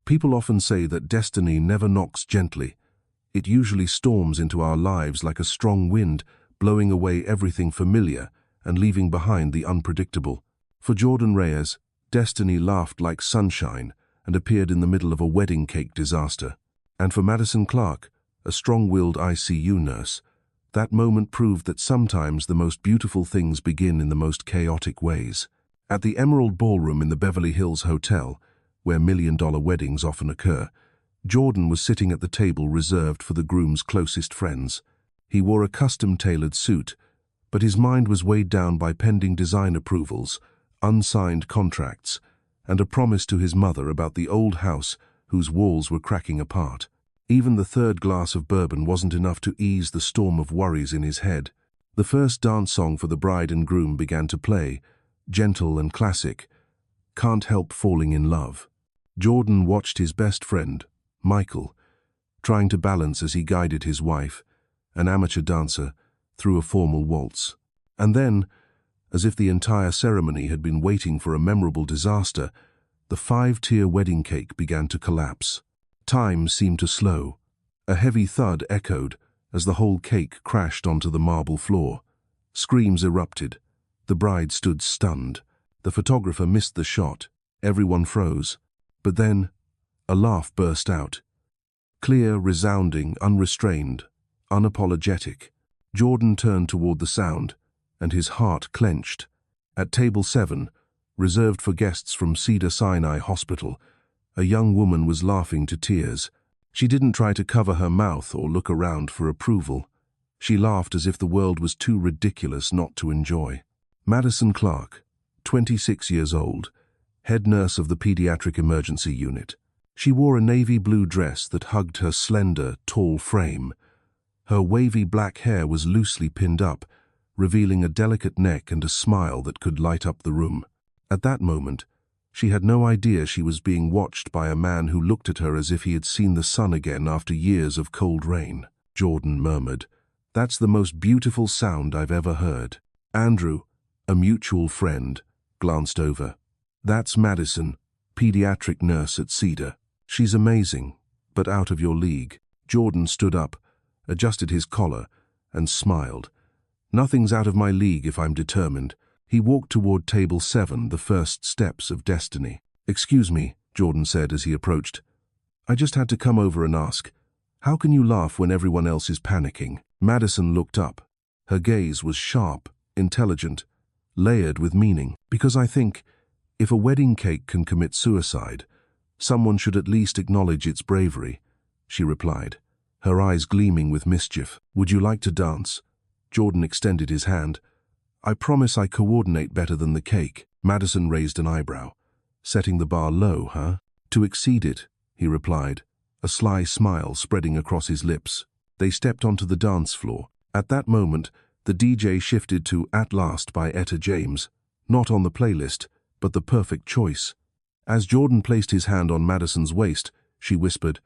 People often say that destiny never knocks gently. It usually storms into our lives like a strong wind, blowing away everything familiar and leaving behind the unpredictable. For Jordan Reyes, destiny laughed like sunshine and appeared in the middle of a wedding cake disaster. And for Madison Clarke, a strong-willed ICU nurse, that moment proved that sometimes the most beautiful things begin in the most chaotic ways. At the Emerald Ballroom in the Beverly Hills Hotel, where million-dollar weddings often occur, Jordan was sitting at the table reserved for the groom's closest friends. He wore a custom-tailored suit, but his mind was weighed down by pending design approvals, unsigned contracts, and a promise to his mother about the old house whose walls were cracking apart. Even the third glass of bourbon wasn't enough to ease the storm of worries in his head. The first dance song for the bride and groom began to play, gentle and classic, "Can't Help Falling in Love." Jordan watched his best friend, Michael, trying to balance as he guided his wife, an amateur dancer, through a formal waltz. And then, as if the entire ceremony had been waiting for a memorable disaster, the 5-tier wedding cake began to collapse. Time seemed to slow. A heavy thud echoed as the whole cake crashed onto the marble floor. Screams erupted. The bride stood stunned. The photographer missed the shot. Everyone froze. But then, a laugh burst out. Clear, resounding, unrestrained, unapologetic. Jordan turned toward the sound, and his heart clenched. At table 7, reserved for guests from Cedar-Sinai Hospital, a young woman was laughing to tears. She didn't try to cover her mouth or look around for approval. She laughed as if the world was too ridiculous not to enjoy. Madison Clarke, 26 years old, head nurse of the pediatric emergency unit. She wore a navy blue dress that hugged her slender, tall frame. Her wavy black hair was loosely pinned up, revealing a delicate neck and a smile that could light up the room. At that moment, she had no idea she was being watched by a man who looked at her as if he had seen the sun again after years of cold rain. Jordan murmured, "That's the most beautiful sound I've ever heard." Andrew, a mutual friend, glanced over. "That's Madison, pediatric nurse at Cedar. She's amazing, but out of your league." Jordan stood up, adjusted his collar, and smiled. "Nothing's out of my league if I'm determined." He walked toward table 7, the first steps of destiny. "Excuse me," Jordan said as he approached. "I just had to come over and ask, how can you laugh when everyone else is panicking?" Madison looked up. Her gaze was sharp, intelligent, layered with meaning. "Because I think, if a wedding cake can commit suicide, someone should at least acknowledge its bravery," she replied, her eyes gleaming with mischief. "Would you like to dance?" Jordan extended his hand. "I promise I coordinate better than the cake." Madison raised an eyebrow. "Setting the bar low, huh?" "To exceed it," he replied, a sly smile spreading across his lips. They stepped onto the dance floor. At that moment, the DJ shifted to "At Last" by Etta James, not on the playlist, but the perfect choice. As Jordan placed his hand on Madison's waist, she whispered,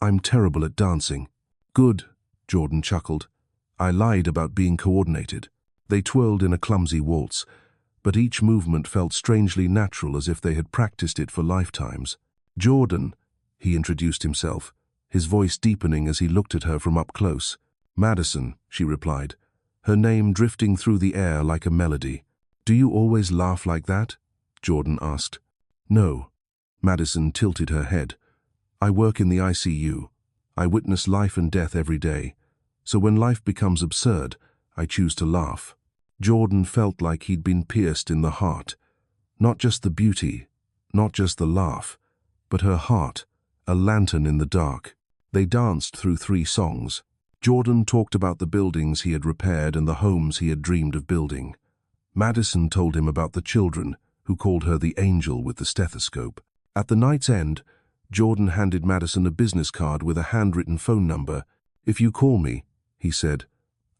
"I'm terrible at dancing." "Good," Jordan chuckled. "I lied about being coordinated." They twirled in a clumsy waltz, but each movement felt strangely natural, as if they had practiced it for lifetimes. "Jordan," he introduced himself, his voice deepening as he looked at her from up close. "Madison," she replied, her name drifting through the air like a melody. "Do you always laugh like that?" Jordan asked. "No." Madison tilted her head. "I work in the ICU. I witness life and death every day. So when life becomes absurd, I choose to laugh." Jordan felt like he'd been pierced in the heart. Not just the beauty, not just the laugh, but her heart, a lantern in the dark. They danced through 3 songs. Jordan talked about the buildings he had repaired and the homes he had dreamed of building. Madison told him about the children, who called her the angel with the stethoscope. At the night's end, Jordan handed Madison a business card with a handwritten phone number. "If you call me," he said,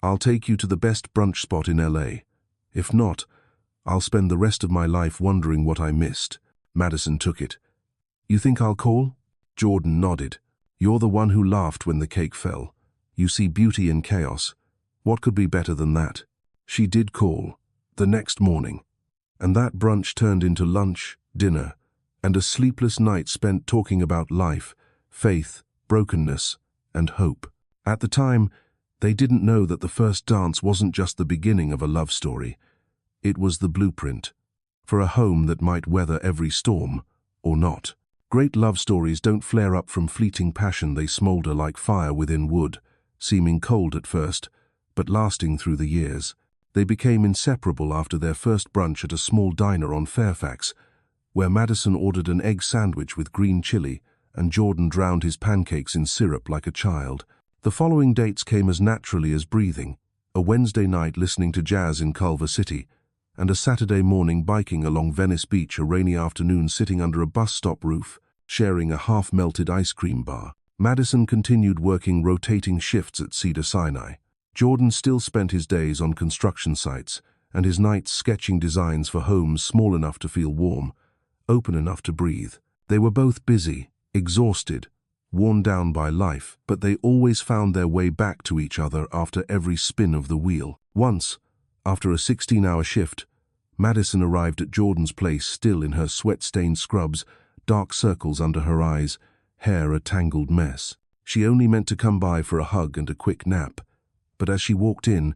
"I'll take you to the best brunch spot in LA. If not, I'll spend the rest of my life wondering what I missed." Madison took it. "You think I'll call?" Jordan nodded. "You're the one who laughed when the cake fell. You see beauty in chaos. What could be better than that?" She did call, the next morning. And that brunch turned into lunch, dinner, and a sleepless night spent talking about life, faith, brokenness, and hope. At the time, they didn't know that the first dance wasn't just the beginning of a love story. It was the blueprint for a home that might weather every storm, or not. Great love stories don't flare up from fleeting passion, they smolder like fire within wood, seeming cold at first, but lasting through the years. They became inseparable after their first brunch at a small diner on Fairfax, where Madison ordered an egg sandwich with green chili, and Jordan drowned his pancakes in syrup like a child. The following dates came as naturally as breathing: a Wednesday night listening to jazz in Culver City, and a Saturday morning biking along Venice Beach, a rainy afternoon sitting under a bus stop roof, sharing a half-melted ice cream bar. Madison continued working rotating shifts at Cedars-Sinai. Jordan still spent his days on construction sites, and his nights sketching designs for homes small enough to feel warm, open enough to breathe. They were both busy, exhausted, worn down by life, but they always found their way back to each other after every spin of the wheel. Once, after a 16-hour shift, Madison arrived at Jordan's place still in her sweat-stained scrubs, dark circles under her eyes, hair a tangled mess. She only meant to come by for a hug and a quick nap. But as she walked in,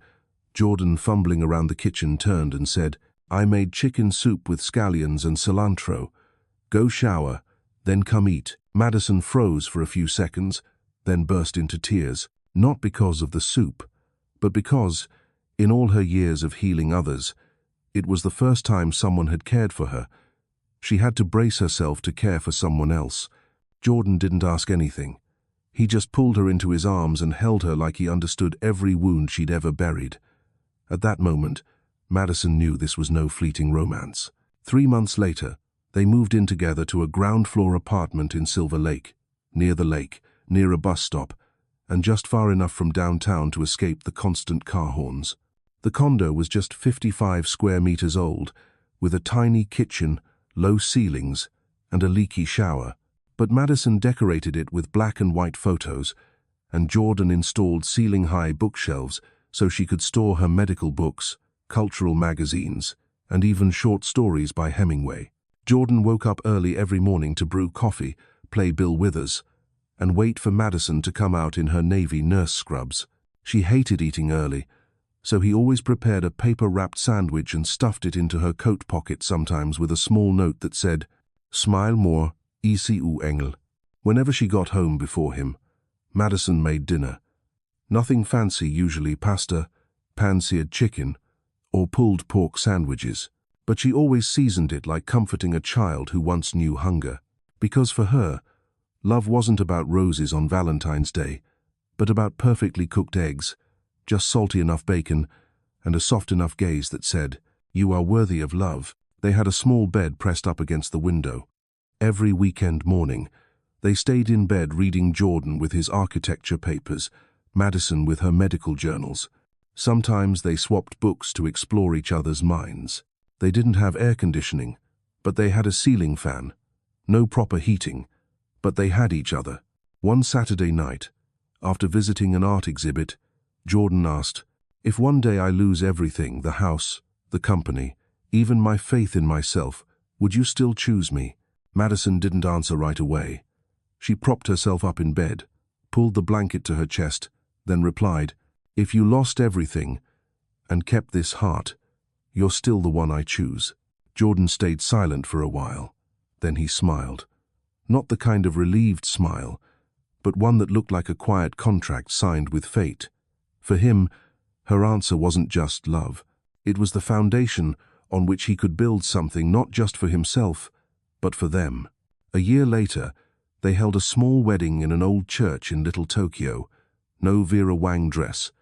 Jordan, fumbling around the kitchen, turned and said, "I made chicken soup with scallions and cilantro. Go shower, then come eat." Madison froze for a few seconds, then burst into tears, not because of the soup, but because, in all her years of healing others, it was the first time someone had cared for her. She had to brace herself to care for someone else. Jordan didn't ask anything. He just pulled her into his arms and held her like he understood every wound she'd ever buried. At that moment, Madison knew this was no fleeting romance. 3 months later, they moved in together to a ground-floor apartment in Silver Lake, near the lake, near a bus stop, and just far enough from downtown to escape the constant car horns. The condo was just 55 square meters old, with a tiny kitchen, low ceilings, and a leaky shower. But Madison decorated it with black and white photos, and Jordan installed ceiling-high bookshelves so she could store her medical books, cultural magazines, and even short stories by Hemingway. Jordan woke up early every morning to brew coffee, play Bill Withers, and wait for Madison to come out in her navy nurse scrubs. She hated eating early, so he always prepared a paper-wrapped sandwich and stuffed it into her coat pocket, sometimes with a small note that said, "Smile more, ECU Engel." Whenever she got home before him, Madison made dinner. Nothing fancy, usually pasta, pan-seared chicken, or pulled pork sandwiches, but she always seasoned it like comforting a child who once knew hunger. Because for her, love wasn't about roses on Valentine's Day, but about perfectly cooked eggs, just salty enough bacon, and a soft enough gaze that said, "You are worthy of love." They had a small bed pressed up against the window. Every weekend morning, they stayed in bed reading, Jordan with his architecture papers, Madison with her medical journals. Sometimes they swapped books to explore each other's minds. They didn't have air conditioning, but they had a ceiling fan. No proper heating, but they had each other. One Saturday night, after visiting an art exhibit, Jordan asked, "If one day I lose everything, the house, the company, even my faith in myself, would you still choose me?" Madison didn't answer right away. She propped herself up in bed, pulled the blanket to her chest, then replied, "If you lost everything and kept this heart, you're still the one I choose." Jordan stayed silent for a while. Then he smiled. Not the kind of relieved smile, but one that looked like a quiet contract signed with fate. For him, her answer wasn't just love. It was the foundation on which he could build something not just for himself, but for them. A year later, they held a small wedding in an old church in Little Tokyo. No Vera Wang dress,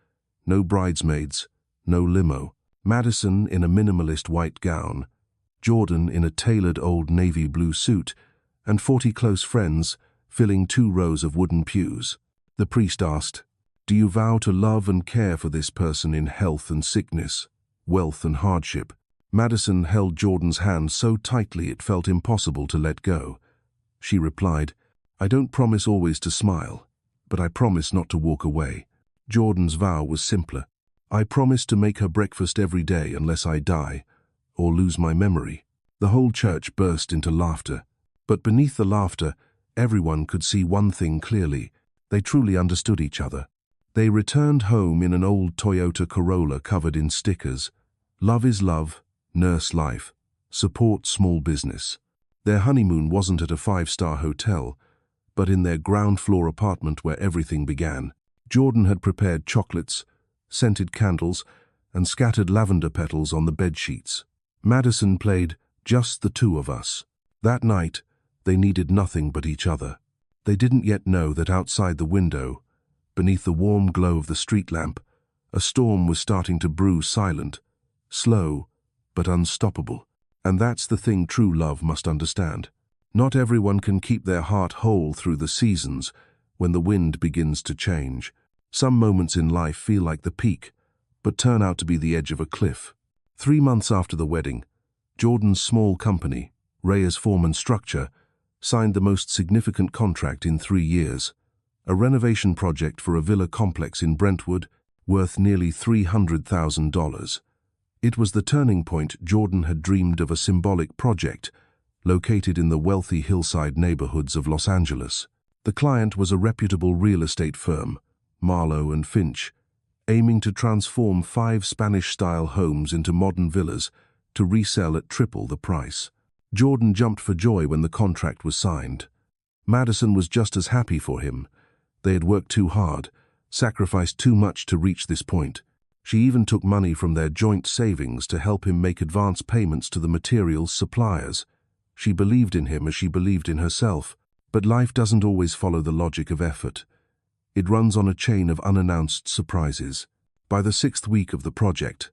no bridesmaids, no limo. Madison in a minimalist white gown, Jordan in a tailored old navy blue suit, and 40 close friends filling 2 rows of wooden pews. The priest asked, "Do you vow to love and care for this person in health and sickness, wealth and hardship?" Madison held Jordan's hand so tightly it felt impossible to let go. She replied, "I don't promise always to smile, but I promise not to walk away." Jordan's vow was simpler. "I promise to make her breakfast every day unless I die or lose my memory." The whole church burst into laughter. But beneath the laughter, everyone could see one thing clearly. They truly understood each other. They returned home in an old Toyota Corolla covered in stickers. Love is love, nurse life, support small business. Their honeymoon wasn't at a five-star hotel, but in their ground-floor apartment where everything began. Jordan had prepared chocolates, scented candles, and scattered lavender petals on the bedsheets. Madison played Just the Two of Us. That night, they needed nothing but each other. They didn't yet know that outside the window, beneath the warm glow of the street lamp, a storm was starting to brew, silent, slow, but unstoppable. And that's the thing true love must understand. Not everyone can keep their heart whole through the seasons when the wind begins to change. Some moments in life feel like the peak, but turn out to be the edge of a cliff. 3 months after the wedding, Jordan's small company, Reyes Foreman Structure, signed the most significant contract in 3 years, a renovation project for a villa complex in Brentwood worth nearly $300,000. It was the turning point. Jordan had dreamed of a symbolic project located in the wealthy hillside neighborhoods of Los Angeles. The client was a reputable real estate firm, Marlowe and Finch, aiming to transform 5 Spanish-style homes into modern villas to resell at triple the price. Jordan jumped for joy when the contract was signed. Madison was just as happy for him. They had worked too hard, sacrificed too much to reach this point. She even took money from their joint savings to help him make advance payments to the materials suppliers. She believed in him as she believed in herself. But life doesn't always follow the logic of effort. It runs on a chain of unannounced surprises. By the 6th week of the project,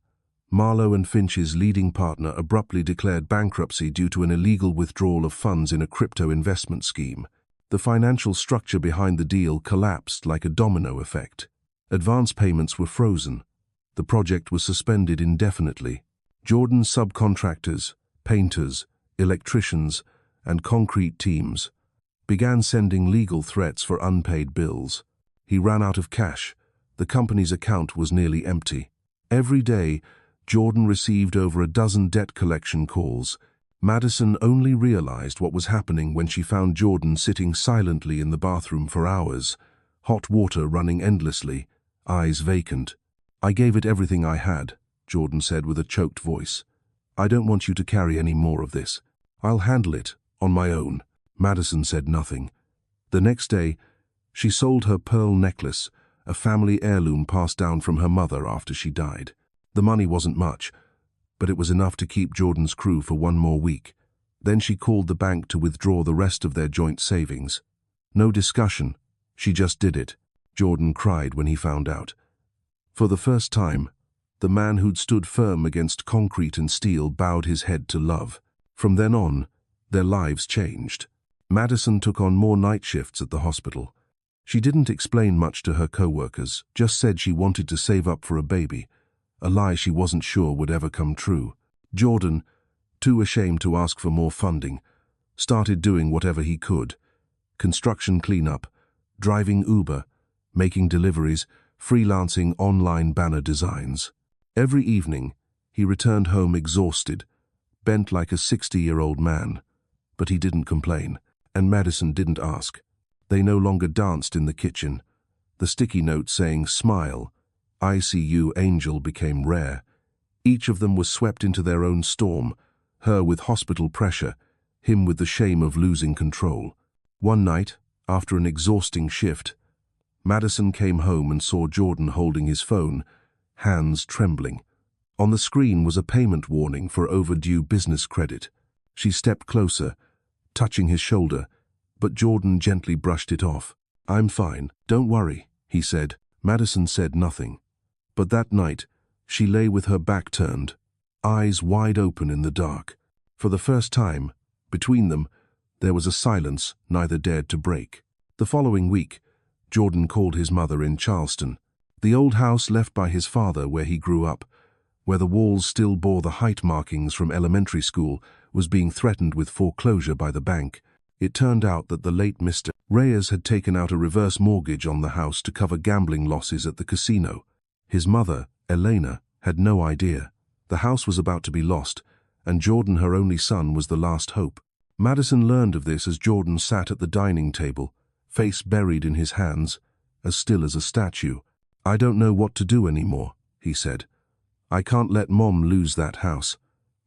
Marlowe and Finch's leading partner abruptly declared bankruptcy due to an illegal withdrawal of funds in a crypto investment scheme. The financial structure behind the deal collapsed like a domino effect. Advance payments were frozen. The project was suspended indefinitely. Jordan's subcontractors, painters, electricians, and concrete teams began sending legal threats for unpaid bills. He ran out of cash. The company's account was nearly empty. Every day, Jordan received over a dozen debt collection calls. Madison only realized what was happening when she found Jordan sitting silently in the bathroom for hours, hot water running endlessly, eyes vacant. "I gave it everything I had," Jordan said with a choked voice. "I don't want you to carry any more of this. I'll handle it on my own." Madison said nothing. The next day, she sold her pearl necklace, a family heirloom passed down from her mother after she died. The money wasn't much, but it was enough to keep Jordan's crew for 1 more week. Then she called the bank to withdraw the rest of their joint savings. No discussion, she just did it. Jordan cried when he found out. For the first time, the man who'd stood firm against concrete and steel bowed his head to love. From then on, their lives changed. Madison took on more night shifts at the hospital. She didn't explain much to her co-workers, just said she wanted to save up for a baby, a lie she wasn't sure would ever come true. Jordan, too ashamed to ask for more funding, started doing whatever he could. Construction cleanup, driving Uber, making deliveries, freelancing online banner designs. Every evening, he returned home exhausted, bent like a 60-year-old man. But he didn't complain, and Madison didn't ask. They no longer danced in the kitchen. The sticky note saying, "Smile, ICU Angel," became rare. Each of them was swept into their own storm, her with hospital pressure, him with the shame of losing control. One night, after an exhausting shift, Madison came home and saw Jordan holding his phone, hands trembling. On the screen was a payment warning for overdue business credit. She stepped closer, touching his shoulder, but Jordan gently brushed it off. "I'm fine, don't worry," he said. Madison said nothing. But that night, she lay with her back turned, eyes wide open in the dark. For the first time, between them, there was a silence neither dared to break. The following week, Jordan called his mother in Charleston. The old house left by his father where he grew up, where the walls still bore the height markings from elementary school, was being threatened with foreclosure by the bank. It turned out that the late Mr. Reyes had taken out a reverse mortgage on the house to cover gambling losses at the casino. His mother, Elena, had no idea. The house was about to be lost, and Jordan, her only son, was the last hope. Madison learned of this as Jordan sat at the dining table, face buried in his hands, as still as a statue. "I don't know what to do anymore," he said. "I can't let Mom lose that house.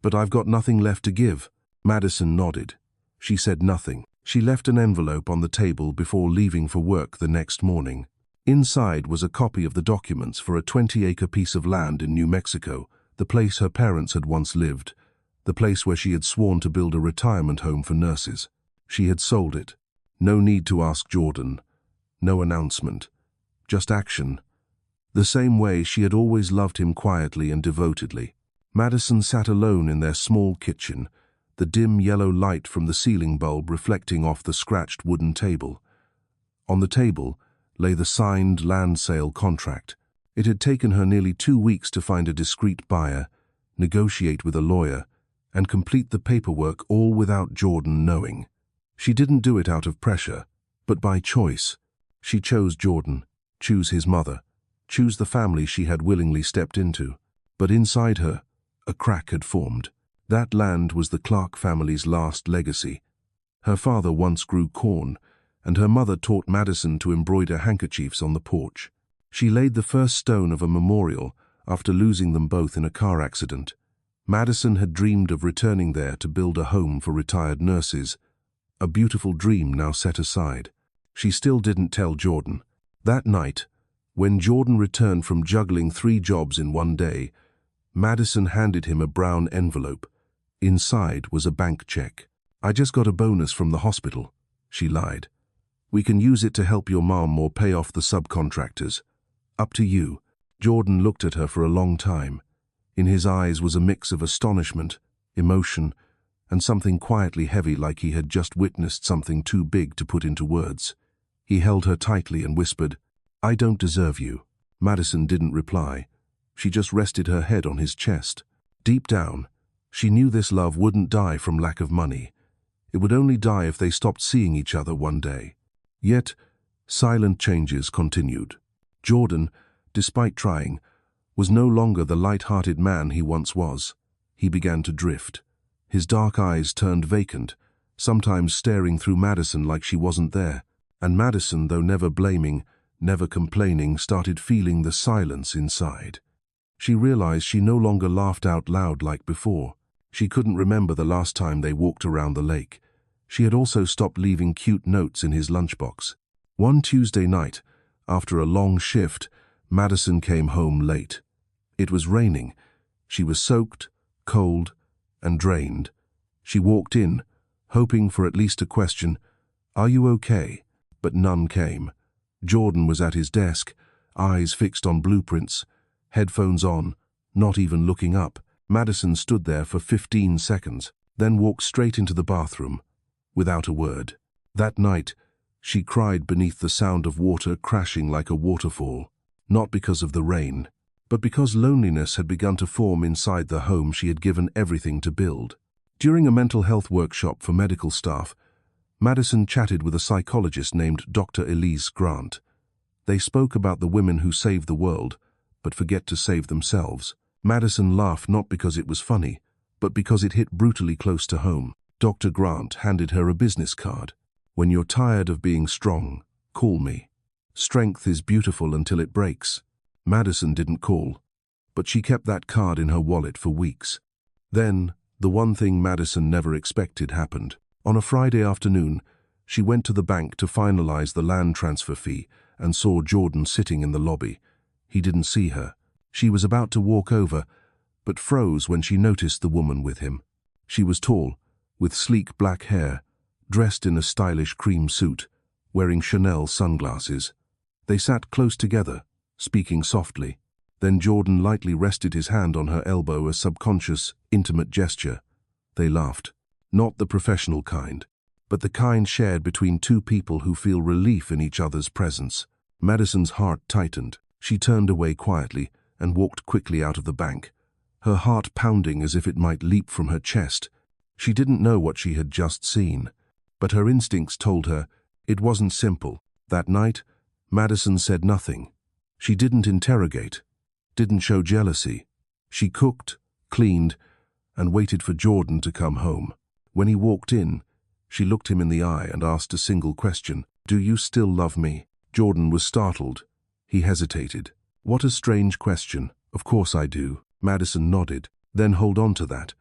But I've got nothing left to give." Madison nodded. She said nothing. She left an envelope on the table before leaving for work the next morning. Inside was a copy of the documents for a 20-acre piece of land in New Mexico, the place her parents had once lived, the place where she had sworn to build a retirement home for nurses. She had sold it. No need to ask Jordan. No announcement. Just action. The same way she had always loved him quietly and devotedly. Madison sat alone in their small kitchen, the dim yellow light from the ceiling bulb reflecting off the scratched wooden table. On the table lay the signed land sale contract. It had taken her nearly 2 weeks to find a discreet buyer, negotiate with a lawyer, and complete the paperwork, all without Jordan knowing. She didn't do it out of pressure, but by choice. She chose Jordan, choose his mother, choose the family she had willingly stepped into. But inside her, a crack had formed. That land was the Clarke family's last legacy. Her father once grew corn, and her mother taught Madison to embroider handkerchiefs on the porch. She laid the first stone of a memorial after losing them both in a car accident. Madison had dreamed of returning there to build a home for retired nurses, a beautiful dream now set aside. She still didn't tell Jordan. That night, when Jordan returned from juggling 3 jobs in one day, Madison handed him a brown envelope. Inside was a bank check. "I just got a bonus from the hospital," she lied. "We can use it to help your mom or pay off the subcontractors. Up to you." Jordan looked at her for a long time. In his eyes was a mix of astonishment, emotion, and something quietly heavy, like he had just witnessed something too big to put into words. He held her tightly and whispered, "I don't deserve you." Madison didn't reply. She just rested her head on his chest. Deep down, she knew this love wouldn't die from lack of money. It would only die if they stopped seeing each other one day. Yet, silent changes continued. Jordan, despite trying, was no longer the light-hearted man he once was. He began to drift. His dark eyes turned vacant, sometimes staring through Madison like she wasn't there. And Madison, though never blaming, never complaining, started feeling the silence inside. She realized she no longer laughed out loud like before. She couldn't remember the last time they walked around the lake. She had also stopped leaving cute notes in his lunchbox. One Tuesday night, after a long shift, Madison came home late. It was raining. She was soaked, cold, and drained. She walked in, hoping for at least a question, "Are you okay?" But none came. Jordan was at his desk, eyes fixed on blueprints, headphones on, not even looking up. Madison stood there for 15 seconds, then walked straight into the bathroom, without a word. That night, she cried beneath the sound of water crashing like a waterfall, not because of the rain, but because loneliness had begun to form inside the home she had given everything to build. During a mental health workshop for medical staff, Madison chatted with a psychologist named Dr. Elise Grant. They spoke about the women who save the world, but forget to save themselves. Madison laughed not because it was funny, but because it hit brutally close to home. Dr. Grant handed her a business card. "When you're tired of being strong, call me. Strength is beautiful until it breaks." Madison didn't call, but she kept that card in her wallet for weeks. Then, the one thing Madison never expected happened. On a Friday afternoon, she went to the bank to finalize the land transfer fee and saw Jordan sitting in the lobby. He didn't see her. She was about to walk over, but froze when she noticed the woman with him. She was tall, with sleek black hair, dressed in a stylish cream suit, wearing Chanel sunglasses. They sat close together, speaking softly. Then Jordan lightly rested his hand on her elbow, a subconscious, intimate gesture. They laughed. Not the professional kind, but the kind shared between two people who feel relief in each other's presence. Madison's heart tightened. She turned away quietly and walked quickly out of the bank, her heart pounding as if it might leap from her chest. She didn't know what she had just seen, but her instincts told her it wasn't simple. That night, Madison said nothing. She didn't interrogate, didn't show jealousy. She cooked, cleaned, and waited for Jordan to come home. When he walked in, She looked him in the eye and asked a single question. "Do you still love me?" Jordan was startled. He hesitated. "What a strange question. Of course I do." Madison nodded. "Then hold on to that,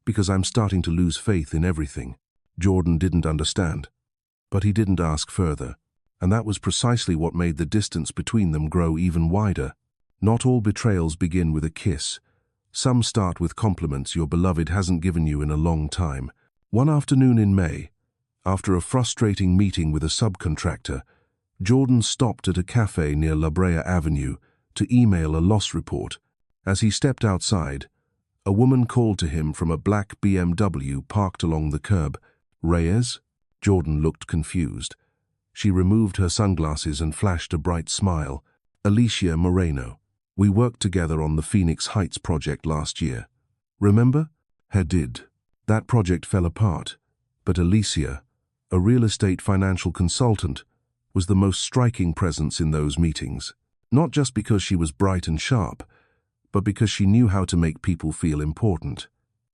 because I'm starting to lose faith in everything." Jordan didn't understand, but he didn't ask further, and that was precisely what made the distance between them grow even wider. Not all betrayals begin with a kiss. Some start with compliments your beloved hasn't given you in a long time. One afternoon in May, after a frustrating meeting with a subcontractor, Jordan stopped at a cafe near La Brea Avenue to email a loss report. As he stepped outside, a woman called to him from a black BMW parked along the curb. "Reyes?" Jordan looked confused. She removed her sunglasses and flashed a bright smile. "Alicia Moreno. We worked together on the Phoenix Heights project last year. Remember?" "He did. That project fell apart, but Alicia, a real estate financial consultant, was the most striking presence in those meetings. Not just because she was bright and sharp, but because she knew how to make people feel important.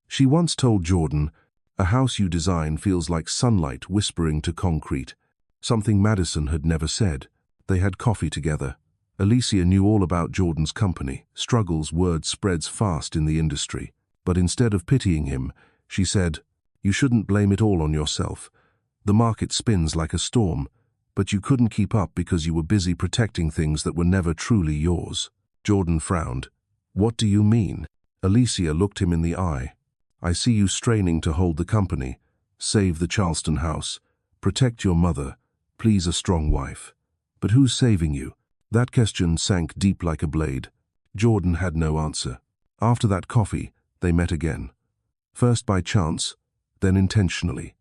She once told Jordan, 'A house you design feels like sunlight whispering to concrete,' something Madison had never said. They had coffee together. Alicia knew all about Jordan's company, struggles, word spreads fast in the industry. But instead of pitying him, she said, 'You shouldn't blame it all on yourself. The market spins like a storm, but you couldn't keep up because you were busy protecting things that were never truly yours.'" Jordan frowned. "What do you mean?" Alicia looked him in the eye. "I see you straining to hold the company, save the Charleston house, protect your mother, please a strong wife. But who's saving you?" That question sank deep like a blade. Jordan had no answer. After that coffee, they met again. First by chance, then intentionally.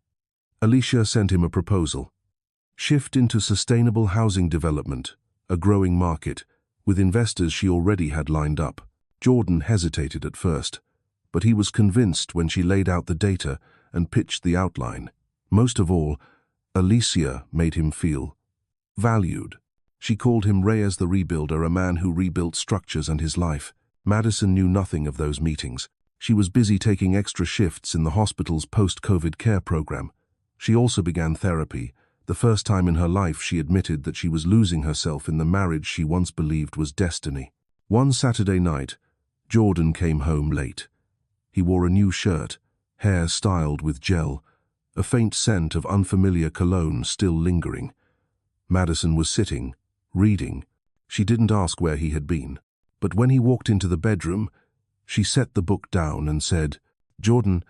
Alicia sent him a proposal. Shift into sustainable housing development, a growing market, with investors she already had lined up. Jordan hesitated at first, but he was convinced when she laid out the data and pitched the outline. Most of all, Alicia made him feel valued. She called him Reyes the Rebuilder, a man who rebuilt structures and his life. Madison knew nothing of those meetings. She was busy taking extra shifts in the hospital's post-COVID care program. She also began therapy. The first time in her life she admitted that she was losing herself in the marriage she once believed was destiny. One Saturday night, Jordan came home late. He wore a new shirt, hair styled with gel, a faint scent of unfamiliar cologne still lingering. Madison was sitting, reading. She didn't ask where he had been. But when he walked into the bedroom, she set the book down and said, "Jordan,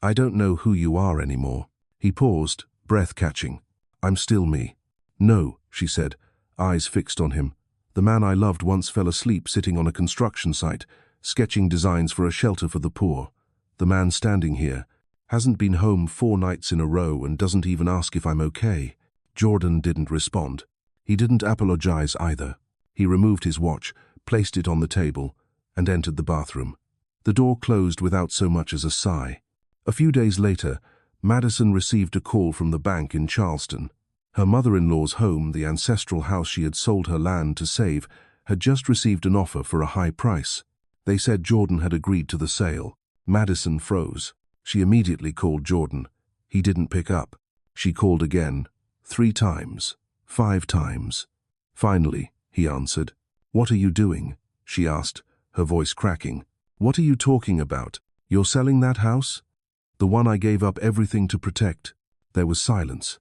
I don't know who you are anymore." He paused, breath catching. "I'm still me." "No," she said, eyes fixed on him. "The man I loved once fell asleep sitting on a construction site, sketching designs for a shelter for the poor. The man standing here hasn't been home 4 nights in a row and doesn't even ask if I'm okay." Jordan didn't respond. He didn't apologize either. He removed his watch, placed it on the table, and entered the bathroom. The door closed without so much as a sigh. A few days later, Madison received a call from the bank in Charleston. Her mother-in-law's home, the ancestral house she had sold her land to save, had just received an offer for a high price. They said Jordan had agreed to the sale. Madison froze. She immediately called Jordan. He didn't pick up. She called again, 3 times, 5 times. Finally, he answered. "What are you doing?" she asked, her voice cracking. "What are you talking about? You're selling that house? The one I gave up everything to protect?" There was silence.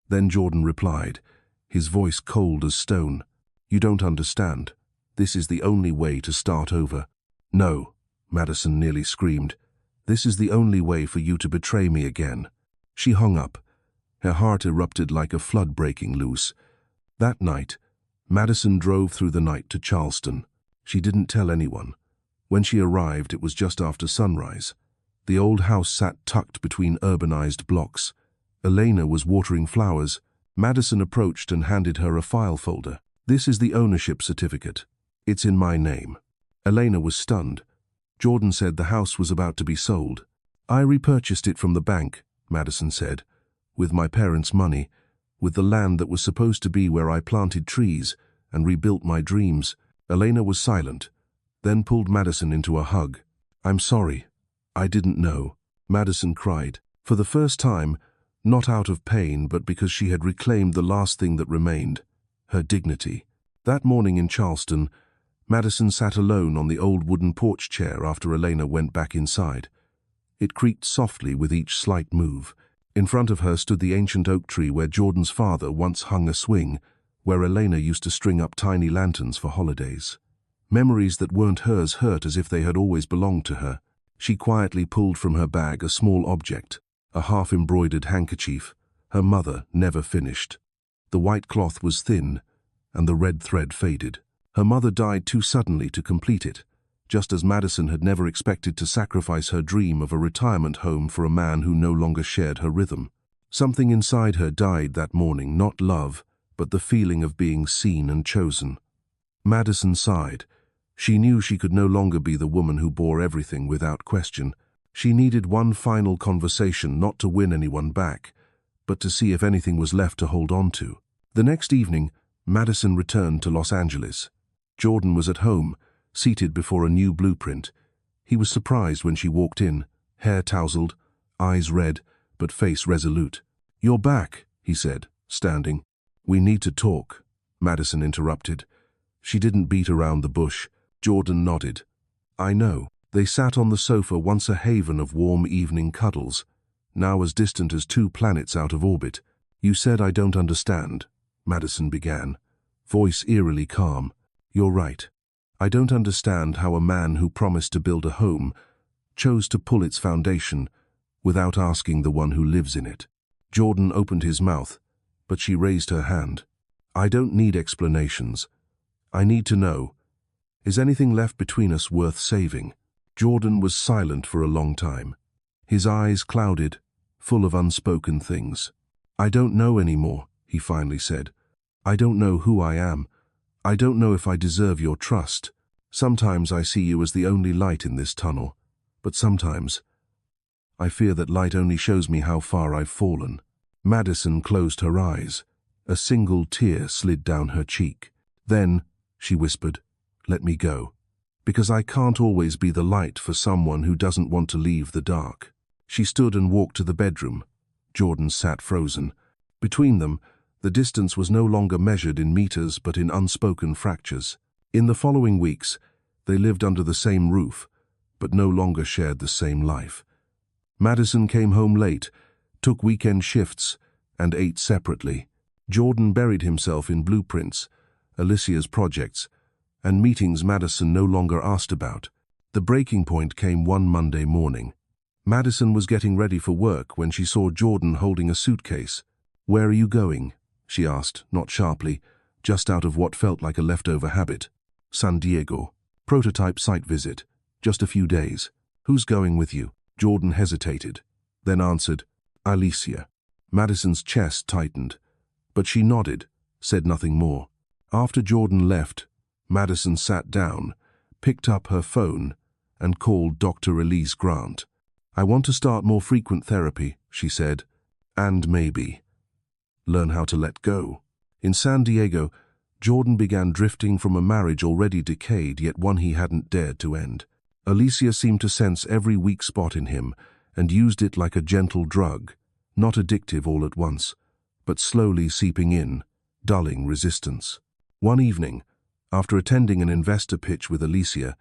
Then Jordan replied, his voice cold as stone. "You don't understand. This is the only way to start over." "No," Madison nearly screamed. "This is the only way for you to betray me again." She hung up. Her heart erupted like a flood breaking loose. That night, Madison drove through the night to Charleston. She didn't tell anyone. When she arrived, it was just after sunrise. The old house sat tucked between urbanized blocks. Elena was watering flowers. Madison approached and handed her a file folder. "This is the ownership certificate. It's in my name." Elena was stunned. Jordan said the house was about to be sold. "I repurchased it from the bank," Madison said, "with my parents' money, with the land that was supposed to be where I planted trees and rebuilt my dreams." Elena was silent, then pulled Madison into a hug. "I'm sorry. I didn't know." Madison cried. For the first time, not out of pain but because she had reclaimed the last thing that remained, her dignity. That morning in Charleston, Madison sat alone on the old wooden porch chair after Elena went back inside. It creaked softly with each slight move. In front of her stood the ancient oak tree where Jordan's father once hung a swing, where Elena used to string up tiny lanterns for holidays. Memories that weren't hers hurt as if they had always belonged to her. She quietly pulled from her bag a small object, a half-embroidered handkerchief, her mother never finished. The white cloth was thin, and the red thread faded. Her mother died too suddenly to complete it, just as Madison had never expected to sacrifice her dream of a retirement home for a man who no longer shared her rhythm. Something inside her died that morning, not love, but the feeling of being seen and chosen. Madison sighed. She knew she could no longer be the woman who bore everything without question. She needed one final conversation, not to win anyone back, but to see if anything was left to hold on to. The next evening, Madison returned to Los Angeles. Jordan was at home, seated before a new blueprint. He was surprised when she walked in, hair tousled, eyes red, but face resolute. "You're back," he said, standing. "We need to talk," Madison interrupted. She didn't beat around the bush. Jordan nodded. "I know." They sat on the sofa, once a haven of warm evening cuddles, now as distant as two planets out of orbit. "You said I don't understand," Madison began, voice eerily calm. "You're right. I don't understand how a man who promised to build a home chose to pull its foundation without asking the one who lives in it." Jordan opened his mouth, but she raised her hand. "I don't need explanations. I need to know, is anything left between us worth saving?" Jordan was silent for a long time. His eyes clouded, full of unspoken things. "I don't know anymore," he finally said. "I don't know who I am. I don't know if I deserve your trust. Sometimes I see you as the only light in this tunnel, but sometimes I fear that light only shows me how far I've fallen." Madison closed her eyes. A single tear slid down her cheek. "Then," she whispered, "let me go. Because I can't always be the light for someone who doesn't want to leave the dark." She stood and walked to the bedroom. Jordan sat frozen. Between them, the distance was no longer measured in meters but in unspoken fractures. In the following weeks, they lived under the same roof, but no longer shared the same life. Madison came home late, took weekend shifts, and ate separately. Jordan buried himself in blueprints, Alicia's projects, and meetings Madison no longer asked about. The breaking point came one Monday morning. Madison was getting ready for work when she saw Jordan holding a suitcase. "Where are you going?" she asked, not sharply, just out of what felt like a leftover habit. "San Diego. Prototype site visit. Just a few days." "Who's going with you?" Jordan hesitated, then answered, "Alicia." Madison's chest tightened, but she nodded, said nothing more. After Jordan left, Madison sat down, picked up her phone, and called Dr. Elise Grant. "I want to start more frequent therapy," she said, "and maybe learn how to let go." In San Diego, Jordan began drifting from a marriage already decayed, yet one he hadn't dared to end. Alicia seemed to sense every weak spot in him and used it like a gentle drug, not addictive all at once, but slowly seeping in, dulling resistance. One evening, after attending an investor pitch with Alicia,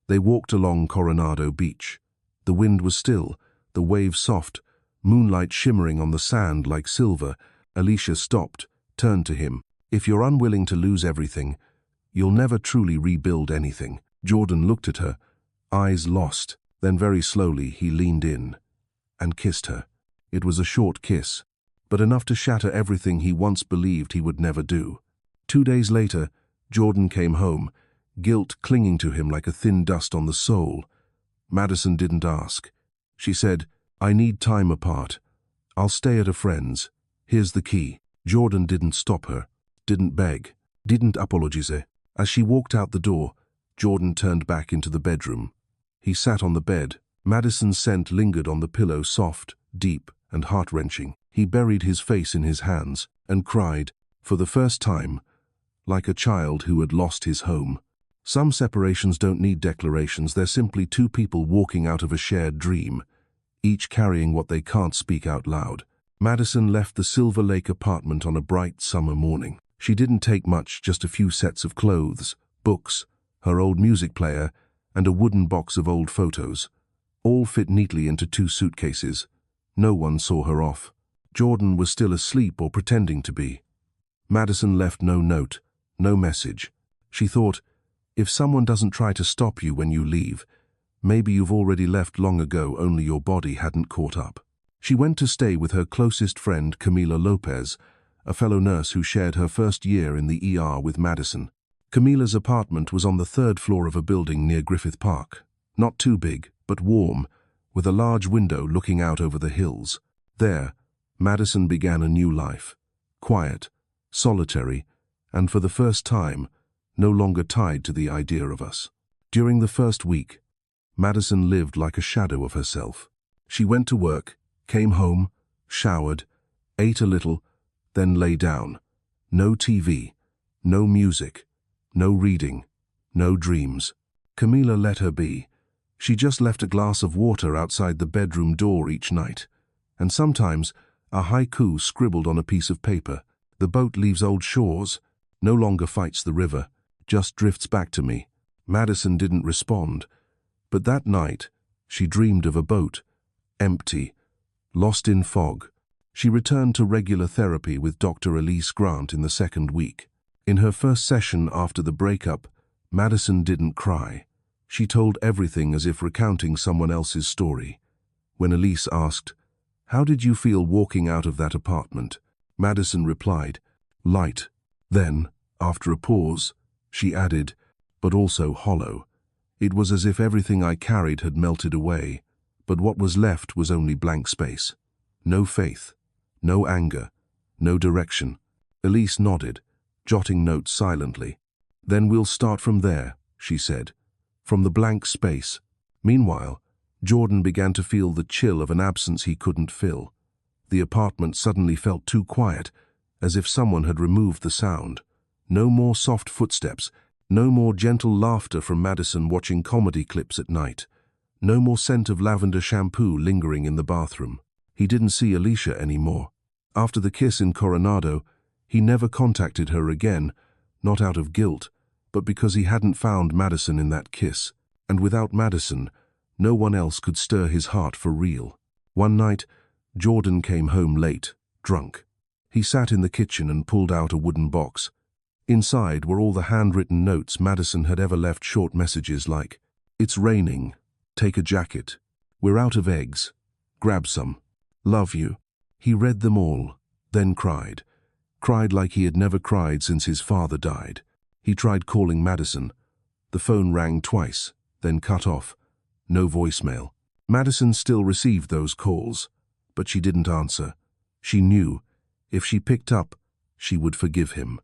they walked along Coronado Beach. The wind was still, the waves soft, moonlight shimmering on the sand like silver. Alicia stopped, turned to him. "If you're unwilling to lose everything, you'll never truly rebuild anything." Jordan looked at her, eyes lost. Then very slowly he leaned in and kissed her. It was a short kiss, but enough to shatter everything he once believed he would never do. 2 days later, Jordan came home, guilt clinging to him like a thin dust on the soul. Madison didn't ask. She said, "I need time apart. I'll stay at a friend's. Here's the key." Jordan didn't stop her, didn't beg, didn't apologize. As she walked out the door, Jordan turned back into the bedroom. He sat on the bed. Madison's scent lingered on the pillow, soft, deep, and heart-wrenching. He buried his face in his hands and cried, for the first time, like a child who had lost his home. Some separations don't need declarations. They're simply two people walking out of a shared dream, each carrying what they can't speak out loud. Madison left the Silver Lake apartment on a bright summer morning. She didn't take much, just a few sets of clothes, books, her old music player, and a wooden box of old photos. All fit neatly into 2 suitcases. No one saw her off. Jordan was still asleep or pretending to be. Madison left no note, no message. She thought, if someone doesn't try to stop you when you leave, maybe you've already left long ago, only your body hadn't caught up. She went to stay with her closest friend, Camila Lopez, a fellow nurse who shared her first year in the ER with Madison. Camila's apartment was on the 3rd floor of a building near Griffith Park. Not too big, but warm, with a large window looking out over the hills. There, Madison began a new life. Quiet, solitary, and for the first time, no longer tied to the idea of us. During the first week, Madison lived like a shadow of herself. She went to work, came home, showered, ate a little, then lay down. No TV, no music, no reading, no dreams. Camila let her be. She just left a glass of water outside the bedroom door each night, and sometimes a haiku scribbled on a piece of paper. The boat leaves old shores, no longer fights the river, just drifts back to me. Madison didn't respond, but that night she dreamed of a boat, empty, lost in fog. She returned to regular therapy with Dr. Elise Grant in the 2nd week. In her first session after the breakup, Madison didn't cry. She told everything as if recounting someone else's story. When Elise asked, "How did you feel walking out of that apartment?" Madison replied, "Light." Then, after a pause, she added, "But also hollow. It was as if everything I carried had melted away, but what was left was only blank space. No faith, no anger, no direction." Elise nodded, jotting notes silently. "Then we'll start from there," she said, "from the blank space." Meanwhile, Jordan began to feel the chill of an absence he couldn't fill. The apartment suddenly felt too quiet, as if someone had removed the sound. No more soft footsteps, no more gentle laughter from Madison watching comedy clips at night. No more scent of lavender shampoo lingering in the bathroom. He didn't see Alicia anymore. After the kiss in Coronado, he never contacted her again, not out of guilt, but because he hadn't found Madison in that kiss. And without Madison, no one else could stir his heart for real. One night, Jordan came home late, drunk. He sat in the kitchen and pulled out a wooden box. Inside were all the handwritten notes Madison had ever left, short messages like, "It's raining. Take a jacket. We're out of eggs. Grab some. Love you." He read them all, then cried. Cried like he had never cried since his father died. He tried calling Madison. The phone rang twice, then cut off. No voicemail. Madison still received those calls, but she didn't answer. She knew, if she picked up, she would forgive him.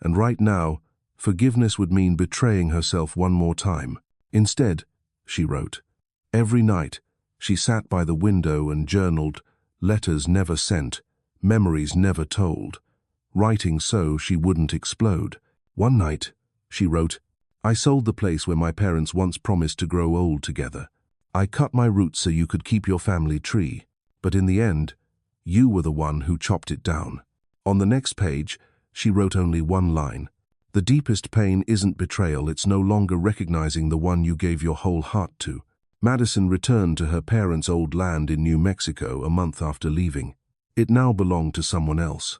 And right now, forgiveness would mean betraying herself one more time. Instead, she wrote. Every night, she sat by the window and journaled, letters never sent, memories never told, writing so she wouldn't explode. One night, she wrote, "I sold the place where my parents once promised to grow old together. I cut my roots so you could keep your family tree. But in the end, you were the one who chopped it down." On the next page, she wrote only one line. "The deepest pain isn't betrayal, it's no longer recognizing the one you gave your whole heart to." Madison returned to her parents' old land in New Mexico a month after leaving. It now belonged to someone else,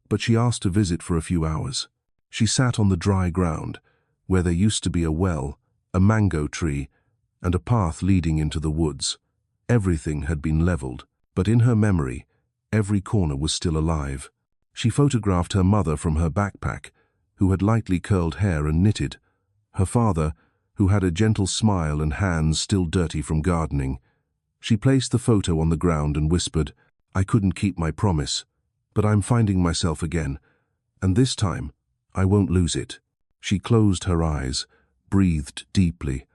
but she asked to visit for a few hours. She sat on the dry ground, where there used to be a well, a mango tree, and a path leading into the woods. Everything had been leveled, but in her memory, every corner was still alive. She photographed her mother from her backpack, who had lightly curled hair and knitted, her father, who had a gentle smile and hands still dirty from gardening. She placed the photo on the ground and whispered, "I couldn't keep my promise, but I'm finding myself again, and this time, I won't lose it." She closed her eyes, breathed deeply.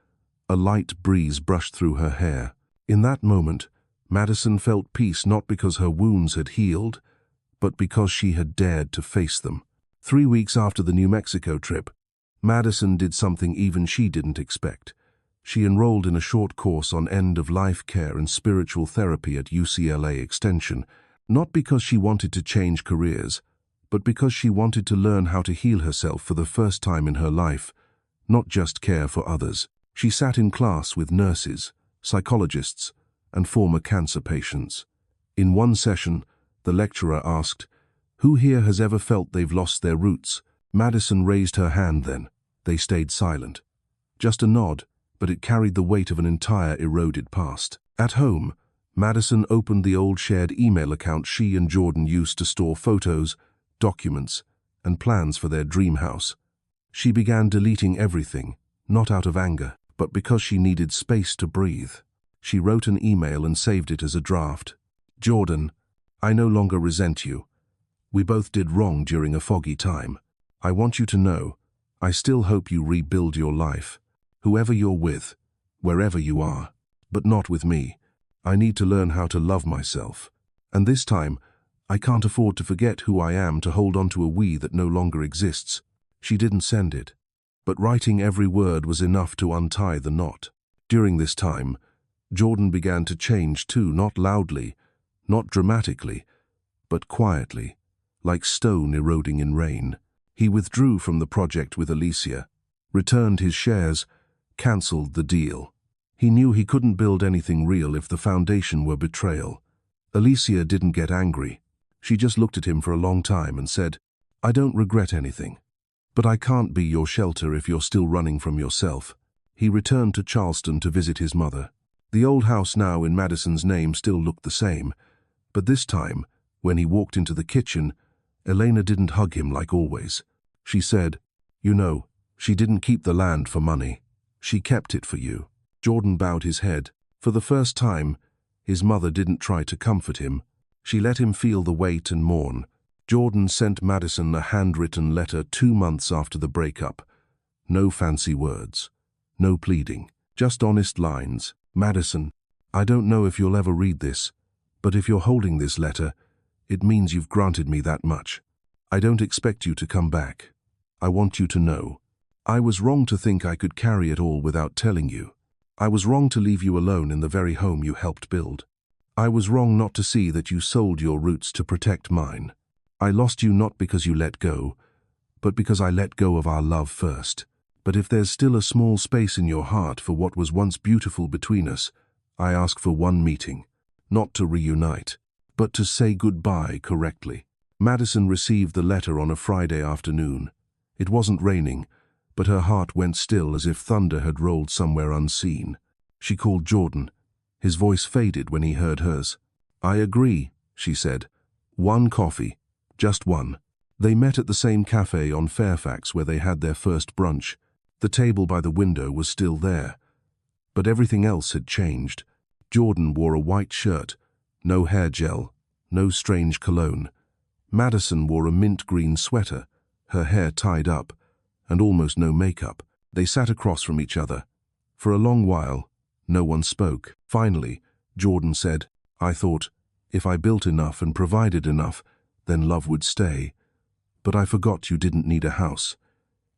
A light breeze brushed through her hair. In that moment, Madison felt peace not because her wounds had healed, but because she had dared to face them. 3 weeks after the New Mexico trip, Madison did something even she didn't expect. She enrolled in a short course on end-of-life care and spiritual therapy at UCLA Extension. Not because she wanted to change careers, but because she wanted to learn how to heal herself for the first time in her life, not just care for others. She sat in class with nurses, psychologists, and former cancer patients. In one session, the lecturer asked, "Who here has ever felt they've lost their roots?" Madison raised her hand then. They stayed silent. Just a nod, but it carried the weight of an entire eroded past. At home, Madison opened the old shared email account she and Jordan used to store photos, documents, and plans for their dream house. She began deleting everything, not out of anger, but because she needed space to breathe. She wrote an email and saved it as a draft. "Jordan, I no longer resent you. We both did wrong during a foggy time. I want you to know, I still hope you rebuild your life, whoever you're with, wherever you are, but not with me. I need to learn how to love myself. And this time, I can't afford to forget who I am to hold on to a we that no longer exists." She didn't send it, but writing every word was enough to untie the knot. During this time, Jordan began to change too, not loudly, not dramatically, but quietly, like stone eroding in rain. He withdrew from the project with Alicia, returned his shares, cancelled the deal. He knew he couldn't build anything real if the foundation were betrayal. Alicia didn't get angry. She just looked at him for a long time and said, "I don't regret anything. But I can't be your shelter if you're still running from yourself." He returned to Charleston to visit his mother. The old house now in Madison's name still looked the same, but this time, when he walked into the kitchen, Elena didn't hug him like always. She said, "You know, she didn't keep the land for money. She kept it for you." Jordan bowed his head. For the first time, his mother didn't try to comfort him. She let him feel the weight and mourn. Jordan sent Madison a handwritten letter 2 months after the breakup. No fancy words, no pleading, just honest lines. "Madison, I don't know if you'll ever read this, but if you're holding this letter, it means you've granted me that much. I don't expect you to come back. I want you to know. I was wrong to think I could carry it all without telling you. I was wrong to leave you alone in the very home you helped build. I was wrong not to see that you sold your roots to protect mine. I lost you not because you let go, but because I let go of our love first. But if there's still a small space in your heart for what was once beautiful between us, I ask for one meeting, not to reunite, but to say goodbye correctly." Madison received the letter on a Friday afternoon. It wasn't raining, but her heart went still as if thunder had rolled somewhere unseen. She called Jordan. His voice faded when he heard hers. "I agree," she said. "One coffee. Just one." They met at the same cafe on Fairfax where they had their first brunch. The table by the window was still there, but everything else had changed. Jordan wore a white shirt, no hair gel, no strange cologne. Madison wore a mint green sweater, her hair tied up, and almost no makeup. They sat across from each other. For a long while, no one spoke. Finally, Jordan said, "I thought, if I built enough and provided enough, then love would stay. But I forgot you didn't need a house.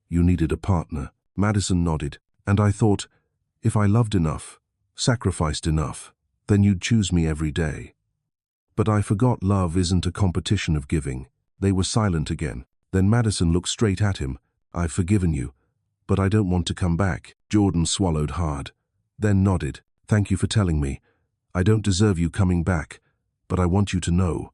You needed a partner." Madison nodded. "And I thought, if I loved enough, sacrificed enough, then you'd choose me every day. But I forgot love isn't a competition of giving." They were silent again. Then Madison looked straight at him. "I've forgiven you, but I don't want to come back." Jordan swallowed hard, then nodded. "Thank you for telling me. I don't deserve you coming back, but I want you to know.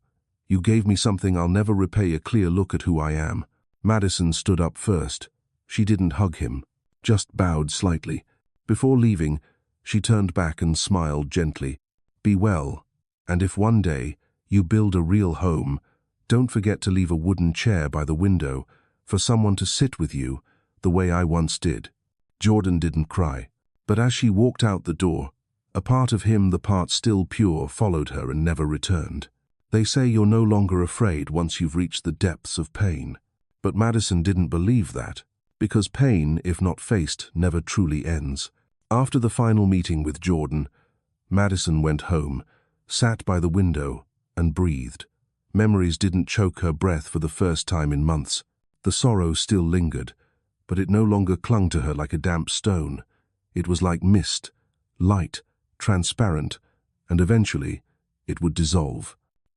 You gave me something I'll never repay, a clear look at who I am." Madison stood up first. She didn't hug him, just bowed slightly. Before leaving, she turned back and smiled gently. "Be well, and if one day you build a real home, don't forget to leave a wooden chair by the window for someone to sit with you, the way I once did." Jordan didn't cry, but as she walked out the door, a part of him, the part still pure, followed her and never returned. They say you're no longer afraid once you've reached the depths of pain. But Madison didn't believe that, because pain, if not faced, never truly ends. After the final meeting with Jordan, Madison went home, sat by the window, and breathed. Memories didn't choke her breath for the first time in months. The sorrow still lingered, but it no longer clung to her like a damp stone. It was like mist, light, transparent, and eventually it would dissolve.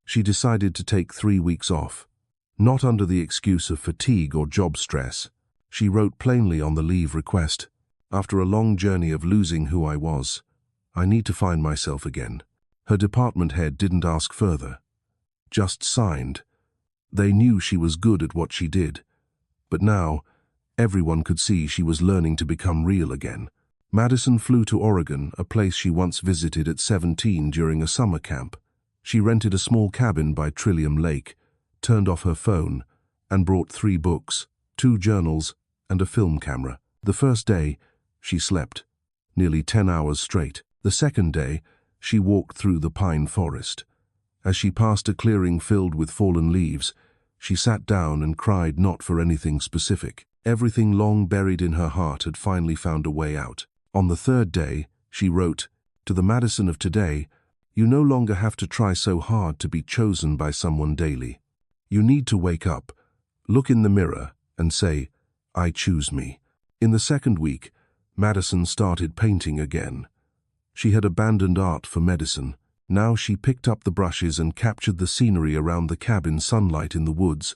She decided to take 3 weeks off, not under the excuse of fatigue or job stress. She wrote plainly on the leave request, "After a long journey of losing who I was, I need to find myself again." Her department head didn't ask further, just signed. They knew she was good at what she did, but now everyone could see she was learning to become real again. Madison flew to Oregon, a place she once visited at 17 during a summer camp. She rented a small cabin by Trillium Lake, turned off her phone, and brought 3 books, 2 journals, and a film camera. The first day, she slept, nearly 10 hours straight. The second day, she walked through the pine forest. As she passed a clearing filled with fallen leaves, she sat down and cried, not for anything specific. Everything long buried in her heart had finally found a way out. On the third day, she wrote, "To the Madison of today, you no longer have to try so hard to be chosen by someone daily. You need to wake up, look in the mirror, and say, 'I choose me.'" In the second week, Madison started painting again. She had abandoned art for medicine. Now she picked up the brushes and captured the scenery around the cabin, sunlight in the woods,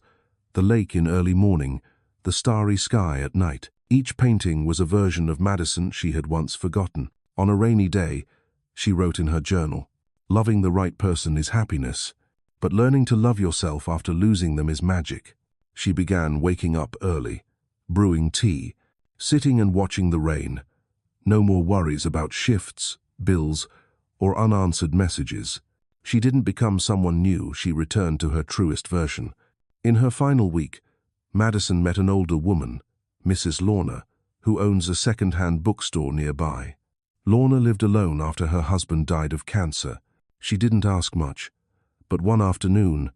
the lake in early morning, the starry sky at night. Each painting was a version of Madison she had once forgotten. On a rainy day, she wrote in her journal, "Loving the right person is happiness, but learning to love yourself after losing them is magic." She began waking up early, brewing tea, sitting and watching the rain. No more worries about shifts, bills, or unanswered messages. She didn't become someone new, she returned to her truest version. In her final week, Madison met an older woman, Mrs. Lorna, who owns a second-hand bookstore nearby. Lorna lived alone after her husband died of cancer. She didn't ask much, but one afternoon,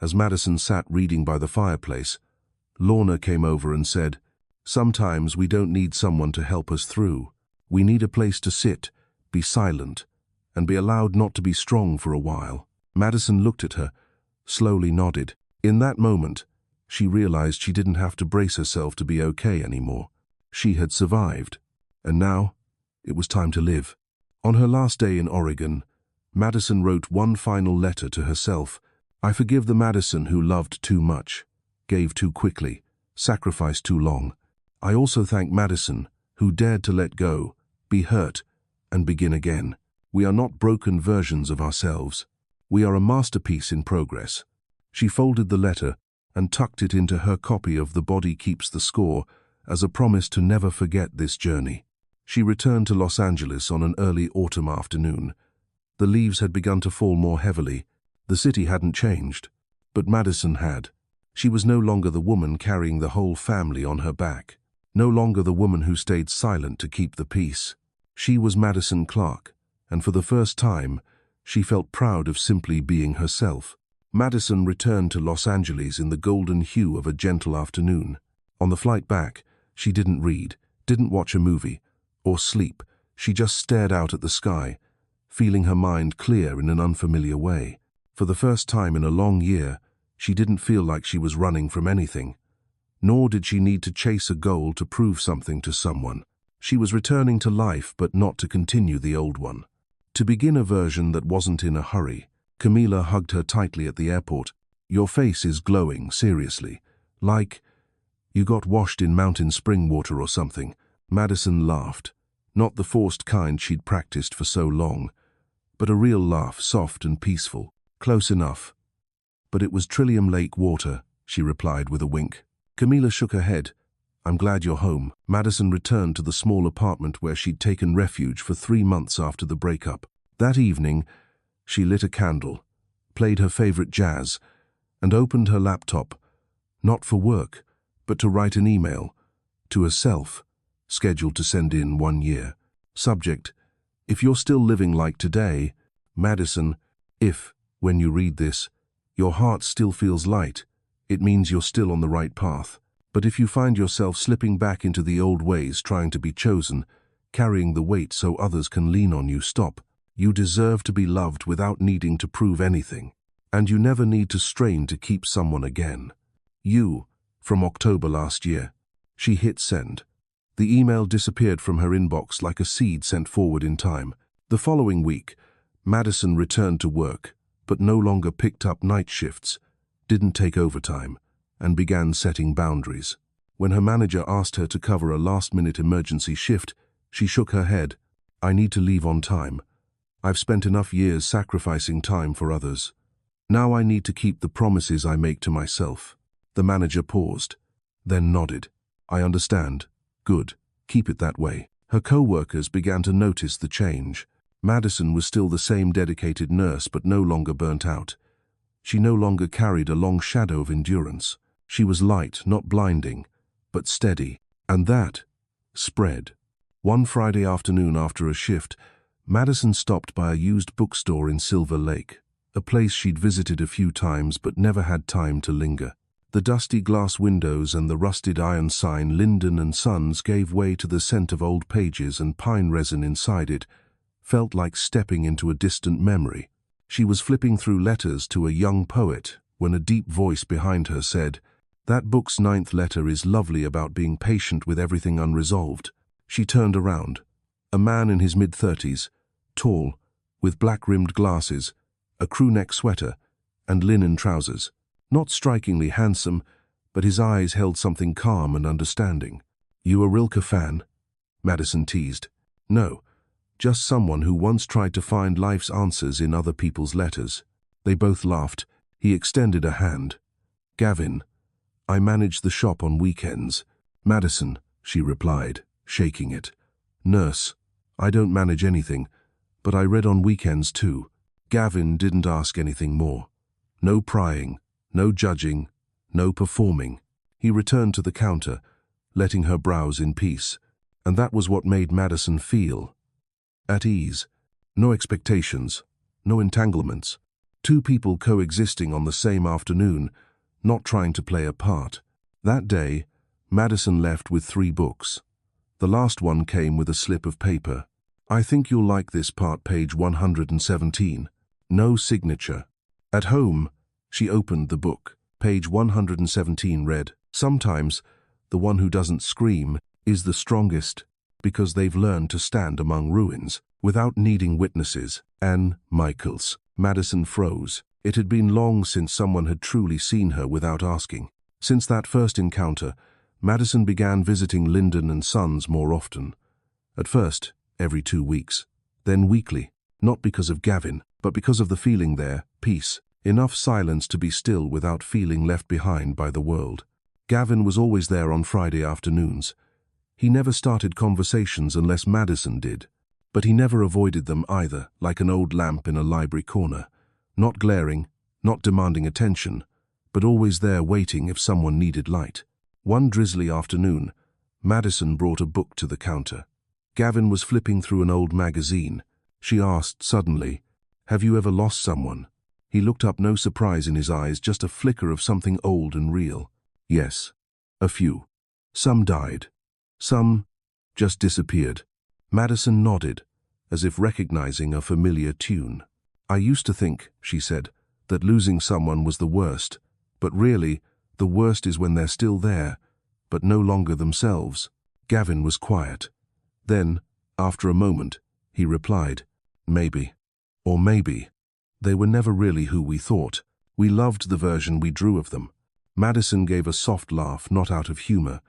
as Madison sat reading by the fireplace, Lorna came over and said, "Sometimes we don't need someone to help us through. We need a place to sit, be silent, and be allowed not to be strong for a while." Madison looked at her, slowly nodded. In that moment, she realized she didn't have to brace herself to be okay anymore. She had survived, and now it was time to live. On her last day in Oregon, Madison wrote one final letter to herself. "I forgive the Madison who loved too much, gave too quickly, sacrificed too long. I also thank Madison who dared to let go, be hurt, and begin again. We are not broken versions of ourselves. We are a masterpiece in progress." She folded the letter and tucked it into her copy of The Body Keeps the Score as a promise to never forget this journey. She returned to Los Angeles on an early autumn afternoon. The leaves had begun to fall more heavily. The city hadn't changed, but Madison had. She was no longer the woman carrying the whole family on her back, no longer the woman who stayed silent to keep the peace. She was Madison Clarke, and for the first time, she felt proud of simply being herself. Madison returned to Los Angeles in the golden hue of a gentle afternoon. On the flight back, she didn't read, didn't watch a movie, or sleep. She just stared out at the sky, feeling her mind clear in an unfamiliar way. For the first time in a long year, she didn't feel like she was running from anything, nor did she need to chase a goal to prove something to someone. She was returning to life, but not to continue the old one. To begin a version that wasn't in a hurry. Camila hugged her tightly at the airport. "Your face is glowing, seriously. Like you got washed in mountain spring water or something." Madison laughed. Not the forced kind she'd practiced for so long, but a real laugh, soft and peaceful. "Close enough. But it was Trillium Lake water," she replied with a wink. Camila shook her head. "I'm glad you're home." Madison returned to the small apartment where she'd taken refuge for 3 months after the breakup. That evening, she lit a candle, played her favorite jazz, and opened her laptop, not for work, but to write an email to herself, scheduled to send in 1 year. Subject: "If you're still living like today, Madison, if, when you read this, your heart still feels light, it means you're still on the right path. But if you find yourself slipping back into the old ways, trying to be chosen, carrying the weight so others can lean on you, stop. You deserve to be loved without needing to prove anything. And you never need to strain to keep someone again. You, from October last year." She hit send. The email disappeared from her inbox like a seed sent forward in time. The following week, Madison returned to work, but no longer picked up night shifts, didn't take overtime, and began setting boundaries. When her manager asked her to cover a last-minute emergency shift, she shook her head. "I need to leave on time. I've spent enough years sacrificing time for others. Now I need to keep the promises I make to myself." The manager paused, then nodded. "I understand. Good. Keep it that way." Her co-workers began to notice the change. Madison was still the same dedicated nurse, but no longer burnt out. She no longer carried a long shadow of endurance. She was light, not blinding, but steady. And that spread. One Friday afternoon after a shift, Madison stopped by a used bookstore in Silver Lake, a place she'd visited a few times but never had time to linger. The dusty glass windows and the rusted iron sign Linden and Sons gave way to the scent of old pages and pine resin inside it, felt like stepping into a distant memory. She was flipping through letters to a young poet when a deep voice behind her said, "That book's 9th letter is lovely about being patient with everything unresolved." She turned around. A man in his mid-30s, tall, with black-rimmed glasses, a crew-neck sweater, and linen trousers. Not strikingly handsome, but his eyes held something calm and understanding. "You a Rilke fan?" Madison teased. "No, just someone who once tried to find life's answers in other people's letters." They both laughed. He extended a hand. "Gavin, I manage the shop on weekends." "Madison," she replied, shaking it. "Nurse, I don't manage anything, but I read on weekends too." Gavin didn't ask anything more. No prying, no judging, no performing. He returned to the counter, letting her browse in peace. And that was what made Madison feel at ease. No expectations, no entanglements. Two people coexisting on the same afternoon, not trying to play a part. That day, Madison left with 3 books. The last one came with a slip of paper. "I think you'll like this part, page 117. No signature." At home, she opened the book. Page 117 read, "Sometimes the one who doesn't scream is the strongest because they've learned to stand among ruins without needing witnesses." Anne Michaels. Madison froze. It had been long since someone had truly seen her without asking. Since that first encounter, Madison began visiting Linden and Sons more often. At first, every 2 weeks, then weekly, not because of Gavin, but because of the feeling there, peace, enough silence to be still without feeling left behind by the world. Gavin was always there on Friday afternoons. He never started conversations unless Madison did, but he never avoided them either, like an old lamp in a library corner, not glaring, not demanding attention, but always there waiting if someone needed light. One drizzly afternoon, Madison brought a book to the counter. Gavin was flipping through an old magazine. She asked suddenly, "Have you ever lost someone?" He looked up, no surprise in his eyes, just a flicker of something old and real. "Yes, a few. Some died. Some just disappeared." Madison nodded, as if recognizing a familiar tune. "I used to think," she said, "that losing someone was the worst, but really, the worst is when they're still there, but no longer themselves." Gavin was quiet. Then, after a moment, he replied, "Maybe. Or maybe. They were never really who we thought. We loved the version we drew of them." Madison gave a soft laugh, not out of humor,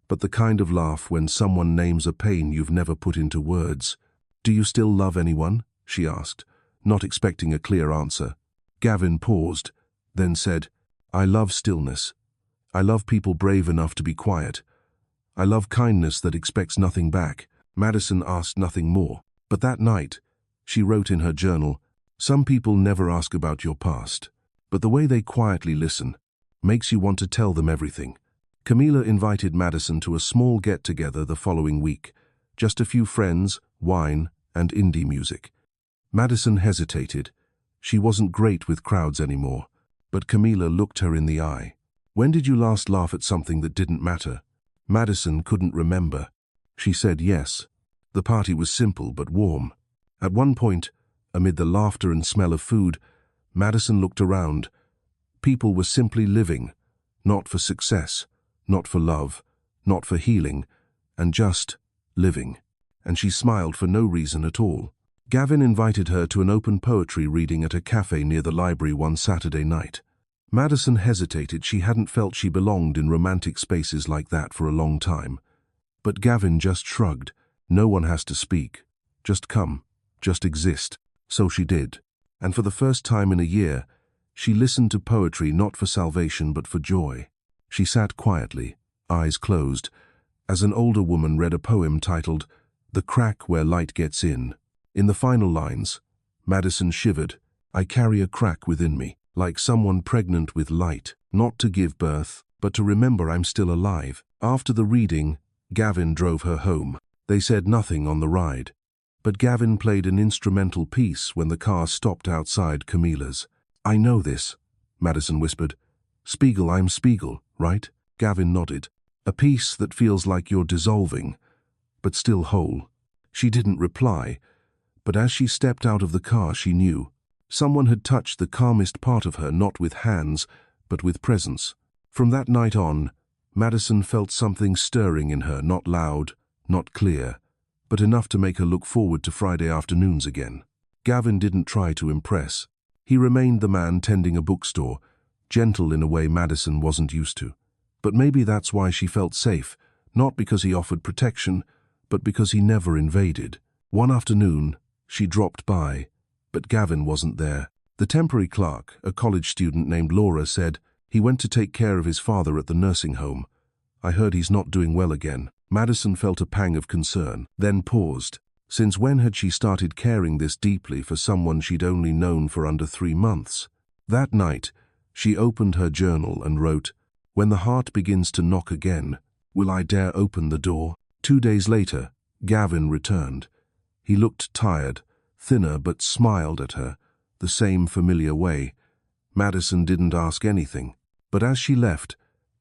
but the kind of laugh when someone names a pain you've never put into words. "Do you still love anyone?" she asked, not expecting a clear answer. Gavin paused, then said, "I love stillness. I love people brave enough to be quiet. I love kindness that expects nothing back." Madison asked nothing more, but that night, she wrote in her journal, "Some people never ask about your past, but the way they quietly listen makes you want to tell them everything." Camila invited Madison to a small get-together the following week, just a few friends, wine, and indie music. Madison hesitated. She wasn't great with crowds anymore, but Camila looked her in the eye. "When did you last laugh at something that didn't matter?" Madison couldn't remember. She said yes. The party was simple but warm. At one point, amid the laughter and smell of food, Madison looked around. People were simply living, not for success, not for love, not for healing, and just living. And she smiled for no reason at all. Gavin invited her to an open poetry reading at a cafe near the library one Saturday night. Madison hesitated. She hadn't felt she belonged in romantic spaces like that for a long time. But Gavin just shrugged. No one has to speak. Just come. Just exist. So she did. And for the first time in a year, she listened to poetry not for salvation but for joy. She sat quietly, eyes closed, as an older woman read a poem titled "The Crack Where Light Gets In." In the final lines, Madison shivered. "I carry a crack within me, like someone pregnant with light, not to give birth, but to remember I'm still alive." After the reading, Gavin drove her home. They said nothing on the ride. But Gavin played an instrumental piece when the car stopped outside Camilla's. "I know this," Madison whispered. "Spiegel, I'm Spiegel, right?" Gavin nodded. "A piece that feels like you're dissolving, but still whole." She didn't reply, but as she stepped out of the car she knew. Someone had touched the calmest part of her, not with hands, but with presence. From that night on, Madison felt something stirring in her, not loud, not clear, but enough to make her look forward to Friday afternoons again. Gavin didn't try to impress. He remained the man tending a bookstore, gentle in a way Madison wasn't used to. But maybe that's why she felt safe, not because he offered protection, but because he never invaded. One afternoon, she dropped by, but Gavin wasn't there. The temporary clerk, a college student named Laura, said he went to take care of his father at the nursing home. "I heard he's not doing well again." Madison felt a pang of concern, then paused. Since when had she started caring this deeply for someone she'd only known for under 3 months? That night, she opened her journal and wrote, "When the heart begins to knock again, will I dare open the door?" 2 days later, Gavin returned. He looked tired, thinner, but smiled at her, the same familiar way. Madison didn't ask anything, but as she left,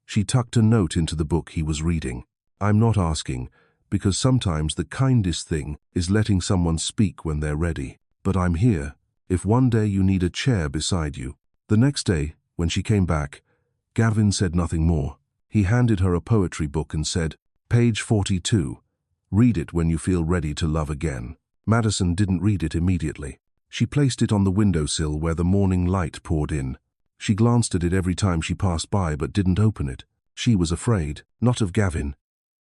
she tucked a note into the book he was reading. "I'm not asking, because sometimes the kindest thing is letting someone speak when they're ready. But I'm here, if one day you need a chair beside you." The next day, when she came back, Gavin said nothing more. He handed her a poetry book and said, "Page 42. Read it when you feel ready to love again." Madison didn't read it immediately. She placed it on the windowsill where the morning light poured in. She glanced at it every time she passed by but didn't open it. She was afraid, not of Gavin,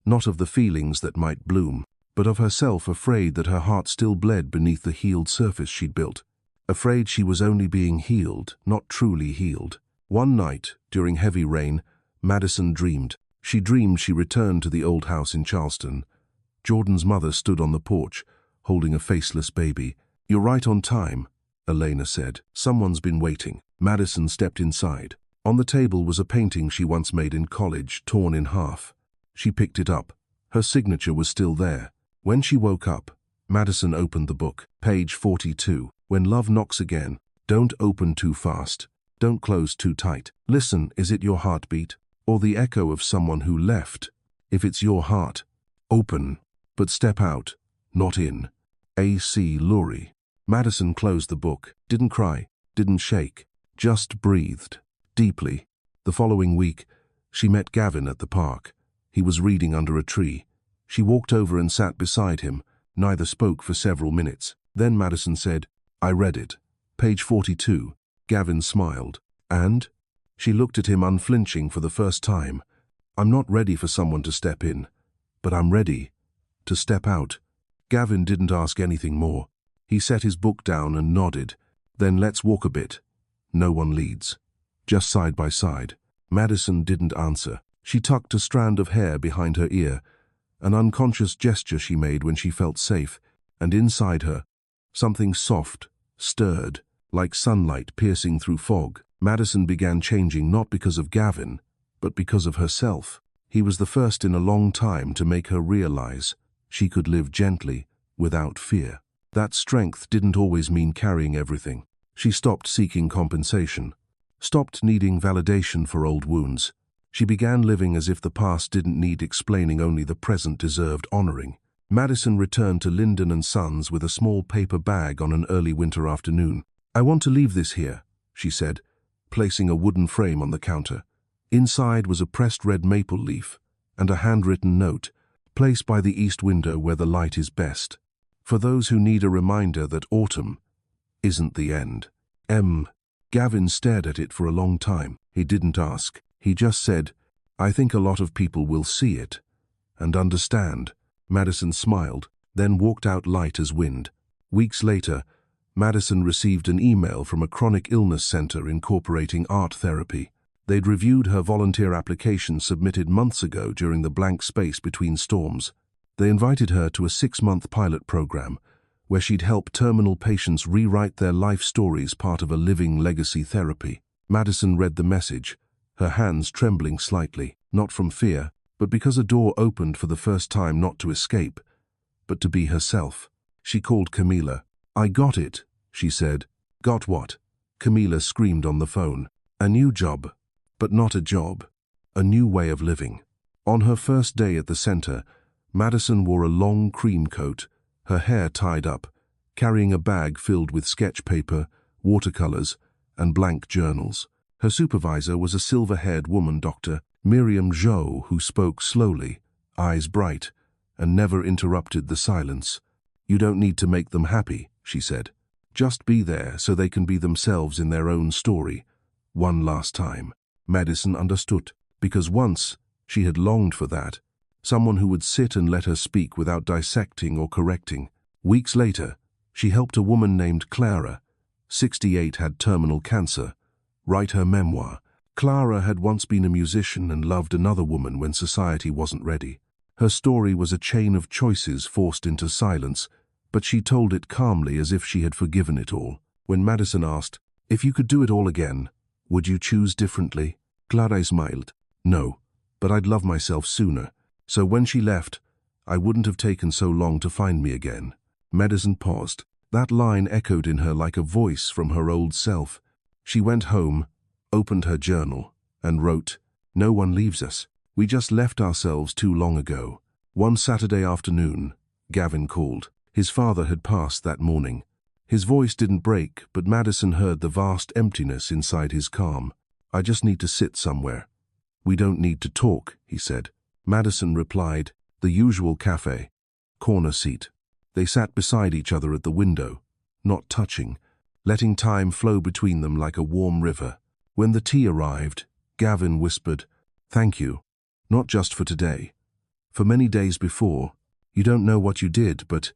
not of the feelings that might bloom, but of herself, afraid that her heart still bled beneath the healed surface she'd built. Afraid she was only being healed, not truly healed. One night, during heavy rain, Madison dreamed. She dreamed she returned to the old house in Charleston. Jordan's mother stood on the porch, holding a faceless baby. "You're right on time," Elena said. "Someone's been waiting." Madison stepped inside. On the table was a painting she once made in college, torn in half. She picked it up. Her signature was still there. When she woke up, Madison opened the book. Page 42. "When love knocks again, don't open too fast. Don't close too tight. Listen, is it your heartbeat? Or the echo of someone who left? If it's your heart, open, but step out, not in." A.C. Lurie. Madison closed the book, didn't cry, didn't shake, just breathed, deeply. The following week, she met Gavin at the park. He was reading under a tree. She walked over and sat beside him. Neither spoke for several minutes. Then Madison said, "I read it. Page 42. Gavin smiled. "And?" She looked at him unflinching for the first time. "I'm not ready for someone to step in, but I'm ready to step out." Gavin didn't ask anything more. He set his book down and nodded. "Then let's walk a bit." No one leads. Just side by side. Madison didn't answer. She tucked a strand of hair behind her ear, an unconscious gesture she made when she felt safe, and inside her, something soft stirred, like sunlight piercing through fog. Madison began changing not because of Gavin, but because of herself. He was the first in a long time to make her realize she could live gently, without fear. That strength didn't always mean carrying everything. She stopped seeking compensation, stopped needing validation for old wounds. She began living as if the past didn't need explaining, only the present deserved honoring. Madison returned to Linden & Sons with a small paper bag on an early winter afternoon. "I want to leave this here," she said, placing a wooden frame on the counter. Inside was a pressed red maple leaf and a handwritten note, "Place by the east window where the light is best. For those who need a reminder that autumn isn't the end. Gavin stared at it for a long time. He didn't ask. He just said, "I think a lot of people will see it and understand." Madison smiled, then walked out light as wind. Weeks later, Madison received an email from a chronic illness center incorporating art therapy. They'd reviewed her volunteer application submitted months ago during the blank space between storms. They invited her to a 6-month pilot program where she'd help terminal patients rewrite their life stories, part of a living legacy therapy. Madison read the message, her hands trembling slightly, not from fear, but because a door opened for the first time, not to escape, but to be herself. She called Camila. "I got it," she said. "Got what?" Camila screamed on the phone. "A new job. But not a job. A new way of living." On her first day at the center, Madison wore a long cream coat, her hair tied up, carrying a bag filled with sketch paper, watercolors, and blank journals. Her supervisor was a silver-haired woman, Dr. Miriam Zhou, who spoke slowly, eyes bright, and never interrupted the silence. "You don't need to make them happy," she said. "Just be there so they can be themselves in their own story. One last time." Madison understood, because once she had longed for that. Someone who would sit and let her speak without dissecting or correcting. Weeks later, she helped a woman named Clara, 68, had terminal cancer, write her memoir. Clara had once been a musician and loved another woman when society wasn't ready. Her story was a chain of choices forced into silence, but she told it calmly, as if she had forgiven it all. When Madison asked, "If you could do it all again, would you choose differently?" Clara smiled. "No, but I'd love myself sooner. So when she left, I wouldn't have taken so long to find me again." Madison paused. That line echoed in her like a voice from her old self. She went home, opened her journal, and wrote, "No one leaves us. We just left ourselves too long ago." One Saturday afternoon, Gavin called. His father had passed that morning. His voice didn't break, but Madison heard the vast emptiness inside his calm. "I just need to sit somewhere." "We don't need to talk," he said. Madison replied, "The usual cafe. Corner seat." They sat beside each other at the window, not touching, letting time flow between them like a warm river. When the tea arrived, Gavin whispered, "Thank you, not just for today. For many days before. You don't know what you did, but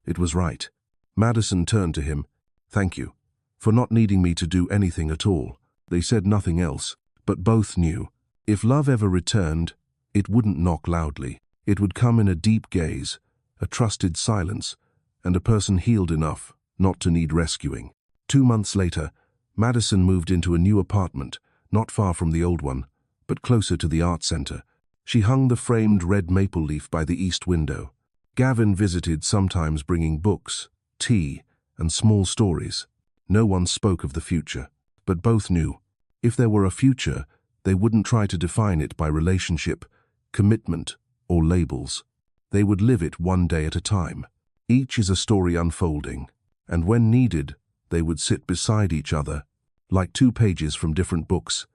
it was right." Madison turned to him. "Thank you, for not needing me to do anything at all." They said nothing else, but both knew. If love ever returned, it wouldn't knock loudly. It would come in a deep gaze, a trusted silence, and a person healed enough not to need rescuing. 2 months later, Madison moved into a new apartment, not far from the old one, but closer to the art center. She hung the framed red maple leaf by the east window. Gavin visited, sometimes bringing books, tea, and small stories. No one spoke of the future, but both knew, if there were a future, they wouldn't try to define it by relationship, commitment, or labels. They would live it one day at a time. Each is a story unfolding, and when needed, they would sit beside each other, like 2 pages from different books,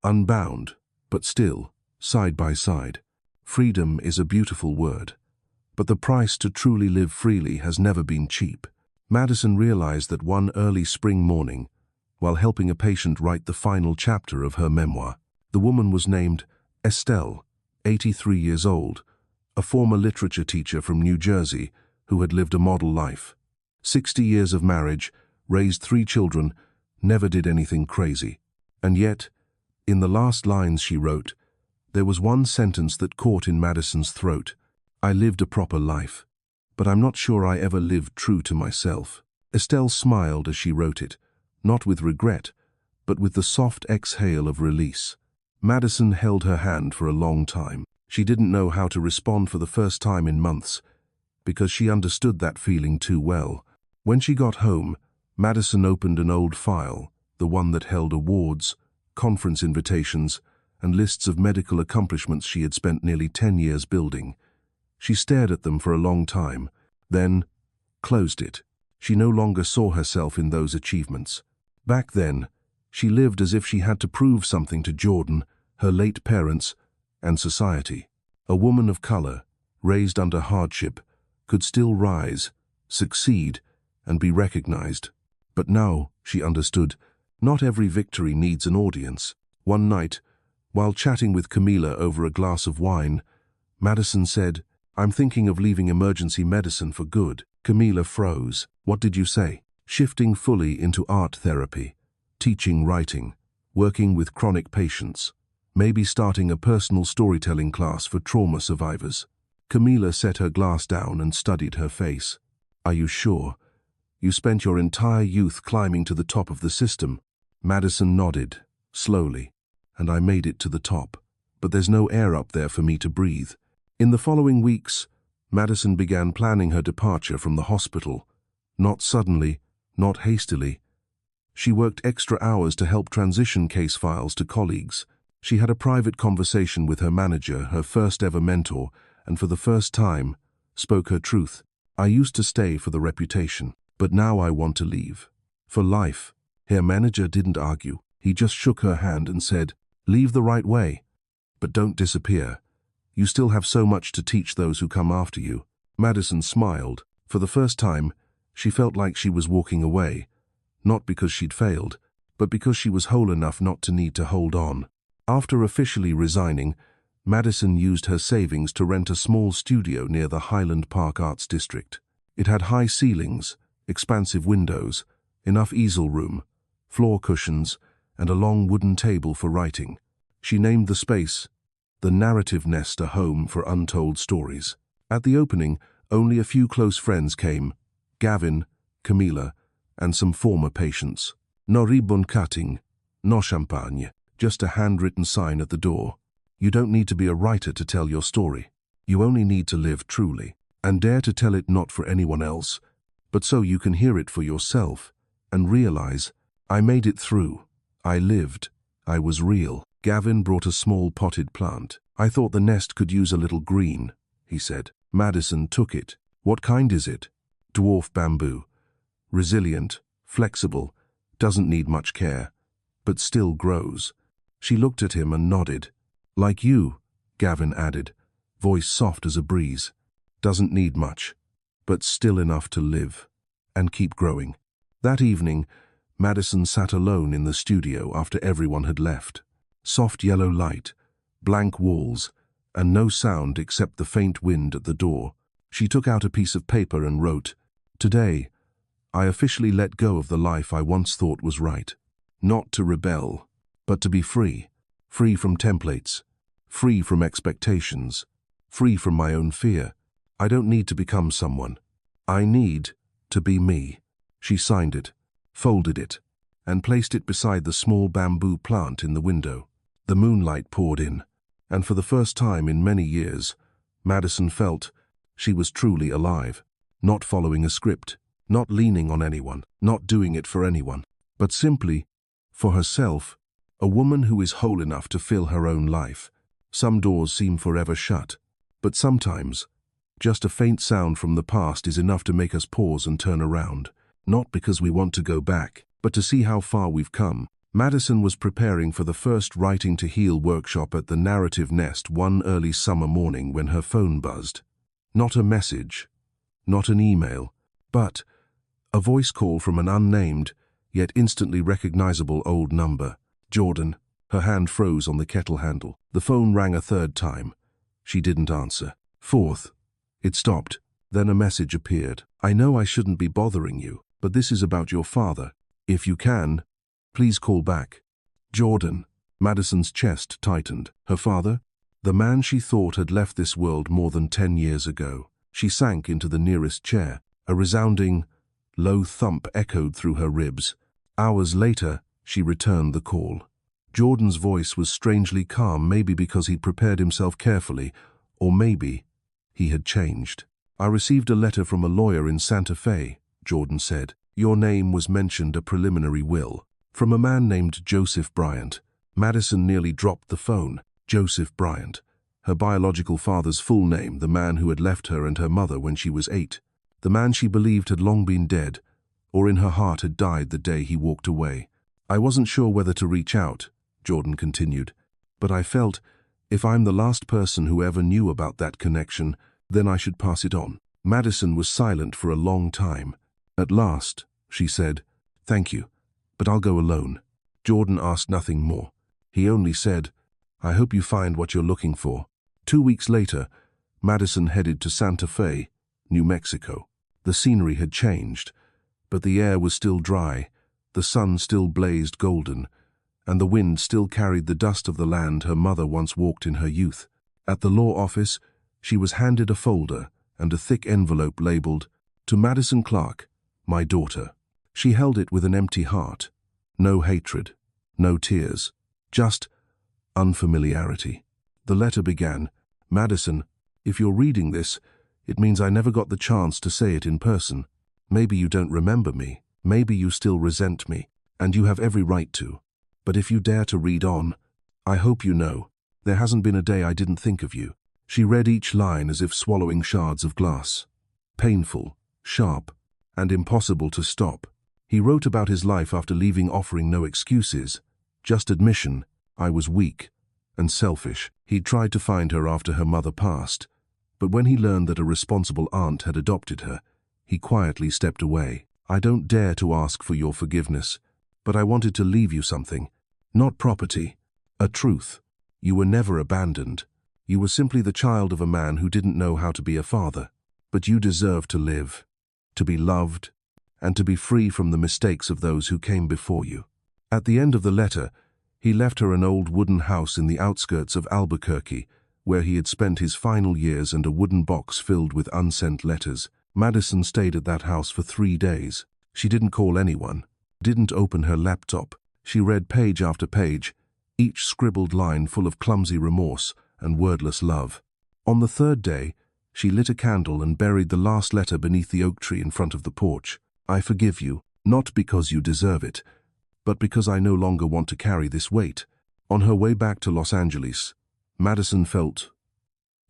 unbound, but still, side by side. Freedom is a beautiful word, but the price to truly live freely has never been cheap. Madison realized that one early spring morning, while helping a patient write the final chapter of her memoir. The woman was named Estelle, 83 years old, a former literature teacher from New Jersey who had lived a model life. 60 years of marriage, raised 3 children, never did anything crazy. And yet, in the last lines she wrote, there was one sentence that caught in Madison's throat. "I lived a proper life, but I'm not sure I ever lived true to myself." Estelle smiled as she wrote it, not with regret, but with the soft exhale of release. Madison held her hand for a long time. She didn't know how to respond for the first time in months, because she understood that feeling too well. When she got home, Madison opened an old file, the one that held awards, conference invitations, and lists of medical accomplishments she had spent nearly 10 years building. She stared at them for a long time, then closed it. She no longer saw herself in those achievements. Back then, she lived as if she had to prove something to Jordan, her late parents, and society. A woman of color, raised under hardship, could still rise, succeed, and be recognized. But now, she understood, not every victory needs an audience. One night, while chatting with Camila over a glass of wine, Madison said, "I'm thinking of leaving emergency medicine for good." Camila froze. "What did you say?" "Shifting fully into art therapy, teaching writing, working with chronic patients, maybe starting a personal storytelling class for trauma survivors." Camila set her glass down and studied her face. "Are you sure? You spent your entire youth climbing to the top of the system." Madison nodded, slowly, "And I made it to the top. But there's no air up there for me to breathe." In the following weeks, Madison began planning her departure from the hospital. Not suddenly, not hastily. She worked extra hours to help transition case files to colleagues. She had a private conversation with her manager, her first ever mentor, and for the first time, spoke her truth. "I used to stay for the reputation, but now I want to leave. For life." Her manager didn't argue. He just shook her hand and said, "Leave the right way. But don't disappear. You still have so much to teach those who come after you." Madison smiled. For the first time, she felt like she was walking away, not because she'd failed, but because she was whole enough not to need to hold on. After officially resigning, Madison used her savings to rent a small studio near the Highland Park Arts District. It had high ceilings, expansive windows, enough easel room, floor cushions, and a long wooden table for writing. She named the space the Narrative Nest, a home for untold stories. At the opening, only a few close friends came: Gavin, Camila, and some former patients. "No ribon cutting, no champagne," just a handwritten sign at the door. You don't need to be a writer to tell your story. You only need to live truly, and dare to tell it not for anyone else, but so you can hear it for yourself and realize, "I made it through. I lived. I was real." Gavin brought a small potted plant. "I thought the nest could use a little green," he said. Madison took it. "What kind is it?" "Dwarf bamboo. Resilient, flexible, doesn't need much care, but still grows." She looked at him and nodded. "Like you," Gavin added, voice soft as a breeze. "Doesn't need much, but still enough to live and keep growing." That evening, Madison sat alone in the studio after everyone had left. Soft yellow light, blank walls, and no sound except the faint wind at the door. She took out a piece of paper and wrote, "Today, I officially let go of the life I once thought was right. Not to rebel, but to be free. Free from templates, free from expectations, free from my own fear. I don't need to become someone. I need to be me." She signed it, folded it, and placed it beside the small bamboo plant in the window. The moonlight poured in, and for the first time in many years, Madison felt she was truly alive, not following a script, not leaning on anyone, not doing it for anyone, but simply, for herself, a woman who is whole enough to fill her own life. Some doors seem forever shut, but sometimes, just a faint sound from the past is enough to make us pause and turn around, not because we want to go back, but to see how far we've come. Madison was preparing for the first Writing to Heal workshop at the Narrative Nest one early summer morning when her phone buzzed. Not a message, not an email, but a voice call from an unnamed, yet instantly recognizable old number. "Jordan." Her hand froze on the kettle handle. The phone rang a third time. She didn't answer. Fourth. It stopped. Then a message appeared. "I know I shouldn't be bothering you, but this is about your father. If you can, please call back. Jordan." Madison's chest tightened. Her father? The man she thought had left this world more than 10 years ago. She sank into the nearest chair. A resounding, low thump echoed through her ribs. Hours later, she returned the call. Jordan's voice was strangely calm, maybe because he'd prepared himself carefully, or maybe he had changed. "I received a letter from a lawyer in Santa Fe," Jordan said. "Your name was mentioned, a preliminary will. From a man named Joseph Bryant." Madison nearly dropped the phone. Joseph Bryant. Her biological father's full name, the man who had left her and her mother when she was 8. The man she believed had long been dead, or in her heart had died the day he walked away. "I wasn't sure whether to reach out," Jordan continued, "but I felt, if I'm the last person who ever knew about that connection, then I should pass it on." Madison was silent for a long time. At last, she said, "Thank you, but I'll go alone." Jordan asked nothing more. He only said, "I hope you find what you're looking for." 2 weeks later, Madison headed to Santa Fe, New Mexico. The scenery had changed, but the air was still dry, the sun still blazed golden, and the wind still carried the dust of the land her mother once walked in her youth. At the law office, she was handed a folder and a thick envelope labeled, "To Madison Clarke, my daughter." She held it with an empty heart. No hatred, no tears, just unfamiliarity. The letter began, "Madison, if you're reading this, it means I never got the chance to say it in person. Maybe you don't remember me, maybe you still resent me, and you have every right to. But if you dare to read on, I hope you know, there hasn't been a day I didn't think of you." She read each line as if swallowing shards of glass. Painful, sharp, and impossible to stop. He wrote about his life after leaving, offering no excuses, just admission: "I was weak and selfish." He'd tried to find her after her mother passed, but when he learned that a responsible aunt had adopted her, he quietly stepped away. "I don't dare to ask for your forgiveness, but I wanted to leave you something. Not property, a truth. You were never abandoned. You were simply the child of a man who didn't know how to be a father. But you deserve to live, to be loved, and to be free from the mistakes of those who came before you." At the end of the letter, he left her an old wooden house in the outskirts of Albuquerque, where he had spent his final years, and a wooden box filled with unsent letters. Madison stayed at that house for 3 days. She didn't call anyone, didn't open her laptop. She read page after page, each scribbled line full of clumsy remorse and wordless love. On the 3rd day, she lit a candle and buried the last letter beneath the oak tree in front of the porch. "I forgive you, not because you deserve it, but because I no longer want to carry this weight." On her way back to Los Angeles, Madison felt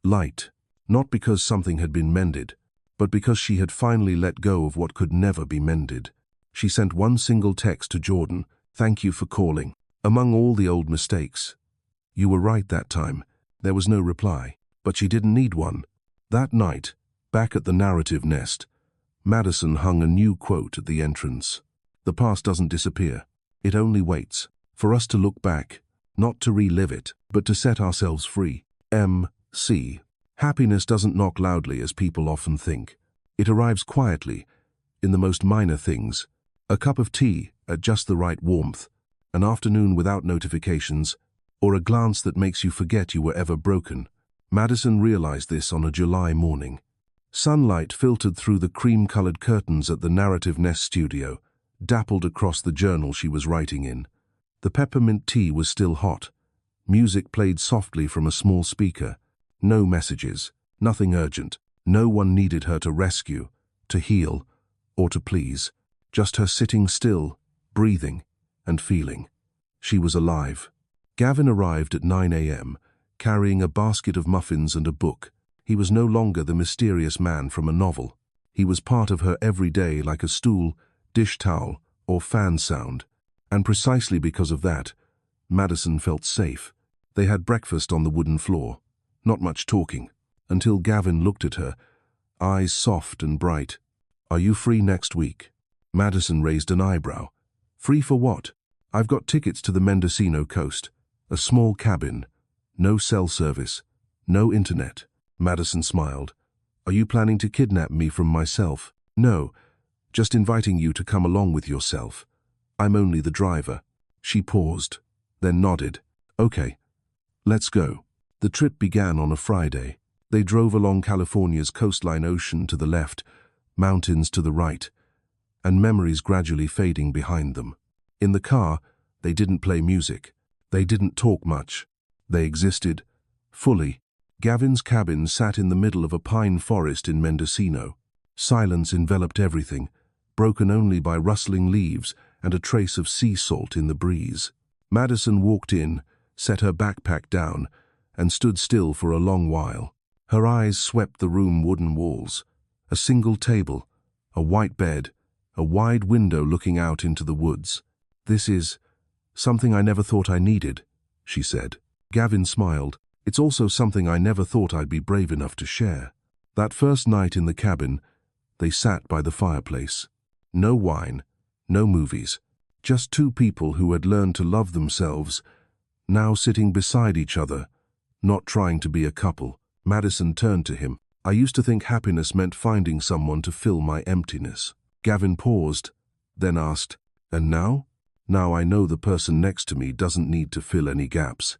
light, not because something had been mended, but because she had finally let go of what could never be mended. She sent one single text to Jordan: "Thank you for calling. Among all the old mistakes, you were right that time." There was no reply, but she didn't need one. That night, back at the narrative nest, Madison hung a new quote at the entrance: "The past doesn't disappear. It only waits for us to look back, not to relive it, but to set ourselves free." M.C. Happiness doesn't knock loudly as people often think. It arrives quietly, in the most minor things. A cup of tea at just the right warmth, an afternoon without notifications, or a glance that makes you forget you were ever broken. Madison realized this on a July morning. Sunlight filtered through the cream-colored curtains at the Narrative Nest studio, dappled across the journal she was writing in. The peppermint tea was still hot. Music played softly from a small speaker. No messages, nothing urgent. No one needed her to rescue, to heal, or to please. Just her sitting still, breathing, and feeling. She was alive. Gavin arrived at 9 a.m., carrying a basket of muffins and a book. He was no longer the mysterious man from a novel. He was part of her every day, like a stool, dish towel, or fan sound. And precisely because of that, Madison felt safe. They had breakfast on the wooden floor. Not much talking, until Gavin looked at her, eyes soft and bright. "Are you free next week?" Madison raised an eyebrow. "Free for what?" "I've got tickets to the Mendocino coast. A small cabin, no cell service, no internet." Madison smiled. "Are you planning to kidnap me from myself?" "No, just inviting you to come along with yourself. I'm only the driver." She paused, then nodded. "Okay, let's go." The trip began on a Friday. They drove along California's coastline, ocean to the left, mountains to the right, and memories gradually fading behind them. In the car, they didn't play music. They didn't talk much. They existed, fully. Gavin's cabin sat in the middle of a pine forest in Mendocino. Silence enveloped everything, broken only by rustling leaves and a trace of sea salt in the breeze. Madison walked in, set her backpack down, and stood still for a long while. Her eyes swept the room's wooden walls. A single table, a white bed, a wide window looking out into the woods. "This is something I never thought I needed," she said. Gavin smiled. "It's also something I never thought I'd be brave enough to share." That first night in the cabin, they sat by the fireplace. No wine, no movies, just two people who had learned to love themselves, now sitting beside each other, not trying to be a couple. Madison turned to him. I used to think happiness meant finding someone to fill my emptiness. Gavin paused, then asked, and now? Now I know the person next to me doesn't need to fill any gaps.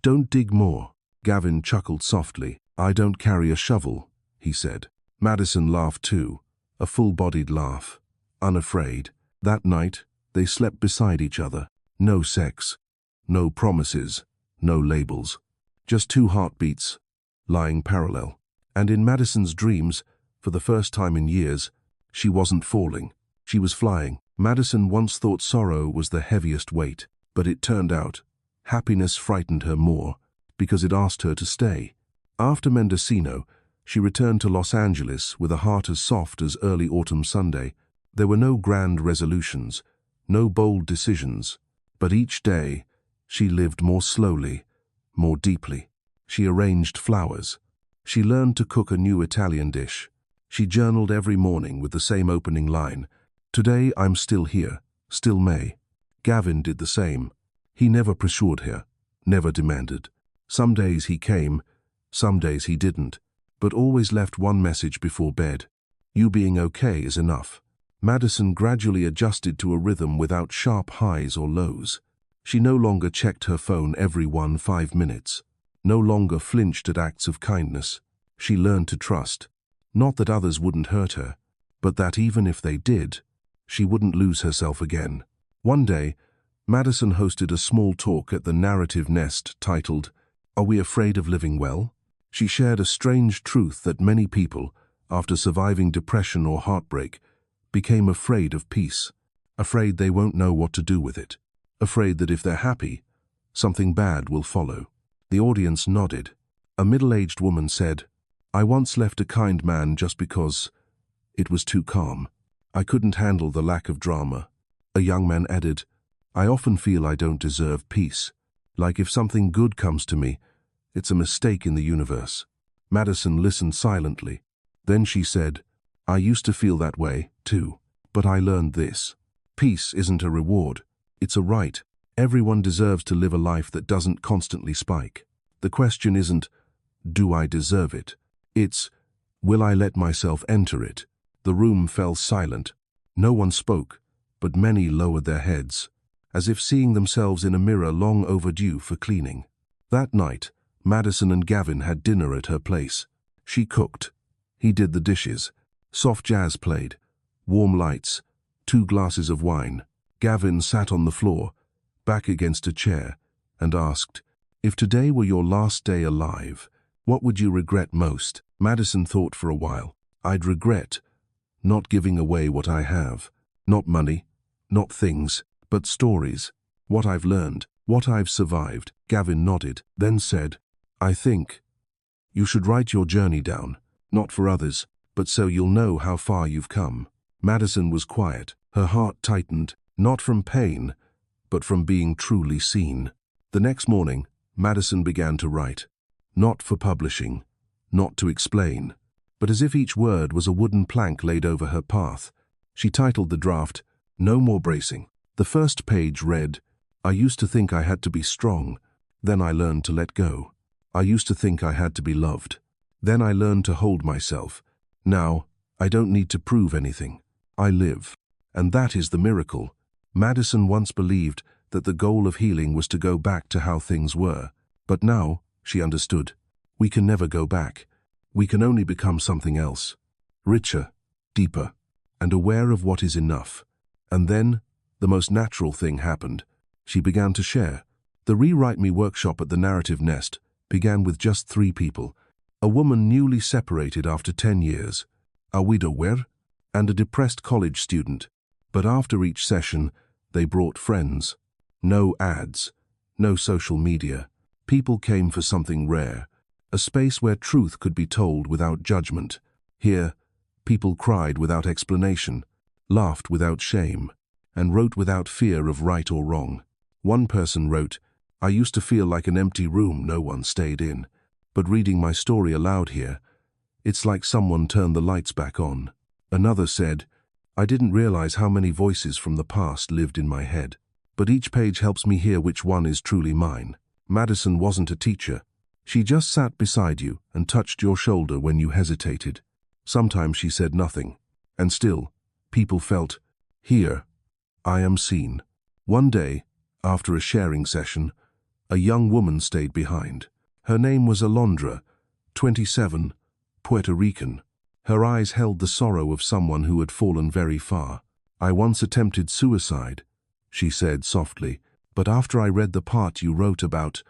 Don't dig more. Gavin chuckled softly. I don't carry a shovel, he said. Madison laughed too, a full-bodied laugh, unafraid. That night, they slept beside each other. No sex, no promises, no labels. Just two heartbeats, lying parallel. And in Madison's dreams, for the first time in years, she wasn't falling. She was flying. Madison once thought sorrow was the heaviest weight, but it turned out happiness frightened her more because it asked her to stay. After Mendocino, she returned to Los Angeles with a heart as soft as early autumn Sunday. There were no grand resolutions, no bold decisions, but each day she lived more slowly, more deeply. She arranged flowers. She learned to cook a new Italian dish. She journaled every morning with the same opening line, Today I'm still here, still May. Gavin did the same. He never pressured her, never demanded. Some days he came, some days he didn't, but always left one message before bed. You being okay is enough. Madison gradually adjusted to a rhythm without sharp highs or lows. She no longer checked her phone every 5 minutes, no longer flinched at acts of kindness. She learned to trust. Not that others wouldn't hurt her, but that even if they did, she wouldn't lose herself again. One day, Madison hosted a small talk at the Narrative Nest titled, Are We Afraid of Living Well? She shared a strange truth that many people, after surviving depression or heartbreak, became afraid of peace, afraid they won't know what to do with it, afraid that if they're happy, something bad will follow. The audience nodded. A middle-aged woman said, I once left a kind man just because it was too calm. I couldn't handle the lack of drama. A young man added, I often feel I don't deserve peace. Like if something good comes to me, it's a mistake in the universe. Madison listened silently. Then she said, I used to feel that way, too. But I learned this. Peace isn't a reward. It's a right. Everyone deserves to live a life that doesn't constantly spike. The question isn't, do I deserve it? It's, will I let myself enter it? The room fell silent. No one spoke, but many lowered their heads, as if seeing themselves in a mirror long overdue for cleaning. That night, Madison and Gavin had dinner at her place. She cooked. He did the dishes. Soft jazz played. Warm lights. 2 glasses of wine. Gavin sat on the floor, back against a chair, and asked, If today were your last day alive, what would you regret most? Madison thought for a while. I'd regret not giving away what I have. Not money, not things, but stories. What I've learned, what I've survived. Gavin nodded, then said, I think you should write your journey down, not for others, but so you'll know how far you've come. Madison was quiet. Her heart tightened, not from pain, but from being truly seen. The next morning, Madison began to write. Not for publishing, not to explain, but as if each word was a wooden plank laid over her path. She titled the draft, No More Bracing. The first page read, I used to think I had to be strong, then I learned to let go. I used to think I had to be loved. Then I learned to hold myself. Now, I don't need to prove anything. I live. And that is the miracle. Madison once believed that the goal of healing was to go back to how things were. But now, she understood, we can never go back. We can only become something else. Richer, deeper, and aware of what is enough. And then, the most natural thing happened. She began to share. The Rewrite Me workshop at the Narrative Nest began with just 3 people. A woman newly separated after 10 years, a widower, and a depressed college student. But after each session, they brought friends. No ads, no social media. People came for something rare, a space where truth could be told without judgment. Here, people cried without explanation, laughed without shame, and wrote without fear of right or wrong. One person wrote, I used to feel like an empty room no one stayed in, but reading my story aloud here, It's like someone turned the lights back on. Another said, I didn't realize how many voices from the past lived in my head. But each page helps me hear which one is truly mine. Madison wasn't a teacher. She just sat beside you and touched your shoulder when you hesitated. Sometimes she said nothing. And still, people felt, here, I am seen. One day, after a sharing session, a young woman stayed behind. Her name was Alondra, 27, Puerto Rican. Her eyes held the sorrow of someone who had fallen very far. I once attempted suicide, she said softly, but after I read the part you wrote about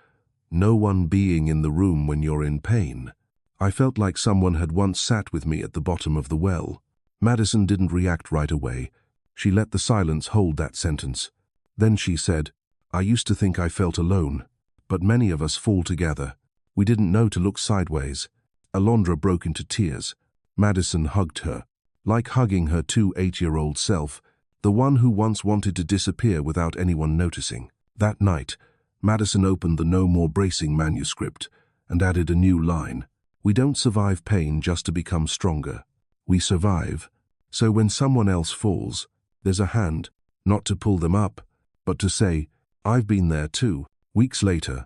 no one being in the room when you're in pain, I felt like someone had once sat with me at the bottom of the well. Madison didn't react right away. She let the silence hold that sentence. Then she said, I used to think I felt alone, but many of us fall together. We didn't know to look sideways. Alondra broke into tears. Madison hugged her, like hugging her 8-year-old self, the one who once wanted to disappear without anyone noticing. That night, Madison opened the No More Bracing manuscript and added a new line. We don't survive pain just to become stronger. We survive. So when someone else falls, there's a hand, not to pull them up, but to say, I've been there too. Weeks later,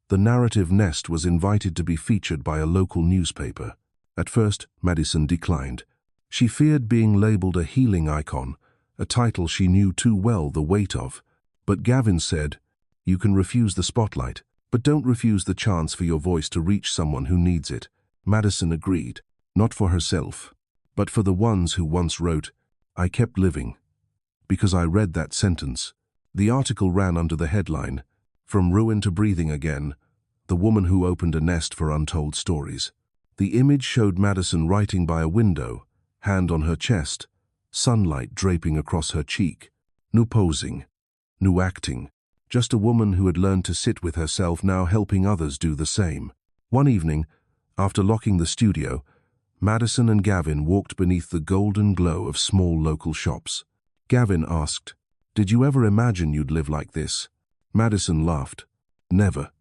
the narrative nest was invited to be featured by a local newspaper. At first, Madison declined. She feared being labeled a healing icon, a title she knew too well the weight of. But Gavin said, you can refuse the spotlight, but don't refuse the chance for your voice to reach someone who needs it. Madison agreed, not for herself, but for the ones who once wrote, I kept living. Because I read that sentence. The article ran under the headline, From Ruin to Breathing Again, the woman who opened a nest for untold stories. The image showed Madison writing by a window, hand on her chest, sunlight draping across her cheek. No posing, no acting, just a woman who had learned to sit with herself, now helping others do the same. One evening, after locking the studio, Madison and Gavin walked beneath the golden glow of small local shops. Gavin asked, Did you ever imagine you'd live like this? Madison laughed. Never.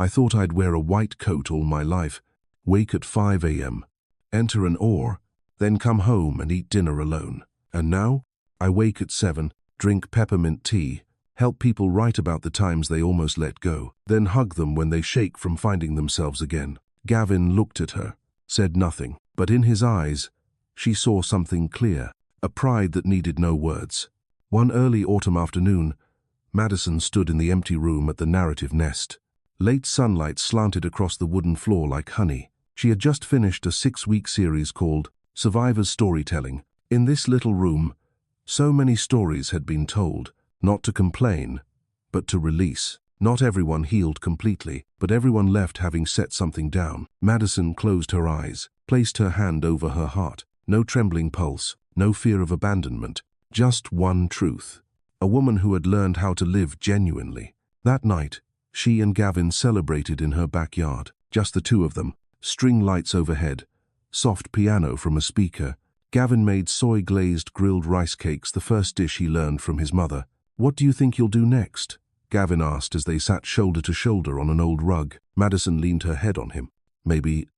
I thought I'd wear a white coat all my life, wake at 5 a.m., enter an oar, then come home and eat dinner alone. And now, I wake at 7, drink peppermint tea, help people write about the times they almost let go, then hug them when they shake from finding themselves again. Gavin looked at her, said nothing, but in his eyes, she saw something clear, a pride that needed no words. One early autumn afternoon, Madison stood in the empty room at the narrative nest. Late sunlight slanted across the wooden floor like honey. She had just finished a 6-week series called Survivors Storytelling. In this little room, so many stories had been told, not to complain, but to release. Not everyone healed completely, but everyone left having set something down. Madison closed her eyes, placed her hand over her heart. No trembling pulse, no fear of abandonment, just one truth. A woman who had learned how to live genuinely. That night, she and Gavin celebrated in her backyard, just the two of them, string lights overhead, soft piano from a speaker. Gavin made soy-glazed grilled rice cakes, the first dish he learned from his mother. What do you think you'll do next? Gavin asked as they sat shoulder to shoulder on an old rug. Madison leaned her head on him. Maybe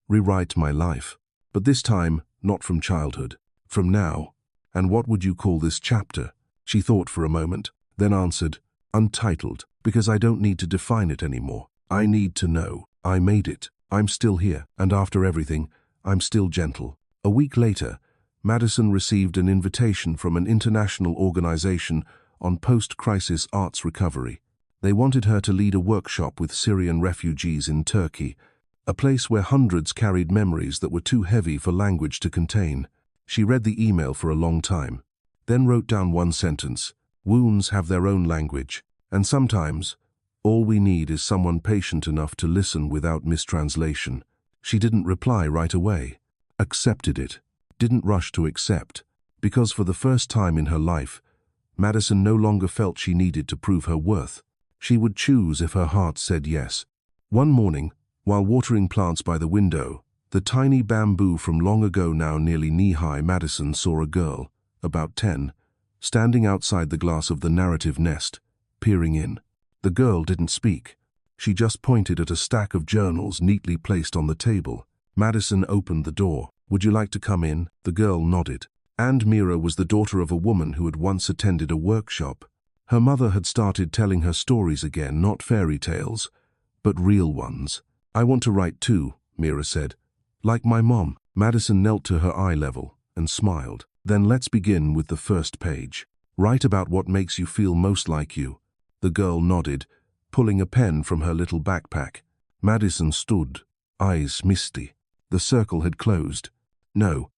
rewrite my life. But this time, not from childhood, from now. And what would you call this chapter? She thought for a moment, then answered, Untitled, because I don't need to define it anymore. I need to know. I made it. I'm still here. And after everything, I'm still gentle. A week later, Madison received an invitation from an international organization on post-crisis arts recovery. They wanted her to lead a workshop with Syrian refugees in Turkey, a place where hundreds carried memories that were too heavy for language to contain. She read the email for a long time, then wrote down one sentence. Wounds have their own language, and sometimes, all we need is someone patient enough to listen without mistranslation. She didn't reply right away. Accepted it. Didn't rush to accept, because for the first time in her life, Madison no longer felt she needed to prove her worth. She would choose if her heart said yes. One morning, while watering plants by the window, the tiny bamboo from long ago now nearly knee-high, Madison saw a girl, about 10, standing outside the glass of the narrative nest, peering in. The girl didn't speak. She just pointed at a stack of journals neatly placed on the table. Madison opened the door. "Would you like to come in?" The girl nodded. And Mira was the daughter of a woman who had once attended a workshop. Her mother had started telling her stories again, not fairy tales, but real ones. "I want to write too," Mira said. "Like my mom." Madison knelt to her eye level and smiled. "Then let's begin with the first page. Write about what makes you feel most like you." The girl nodded, pulling a pen from her little backpack. Madison stood, eyes misty. The circle had closed. No,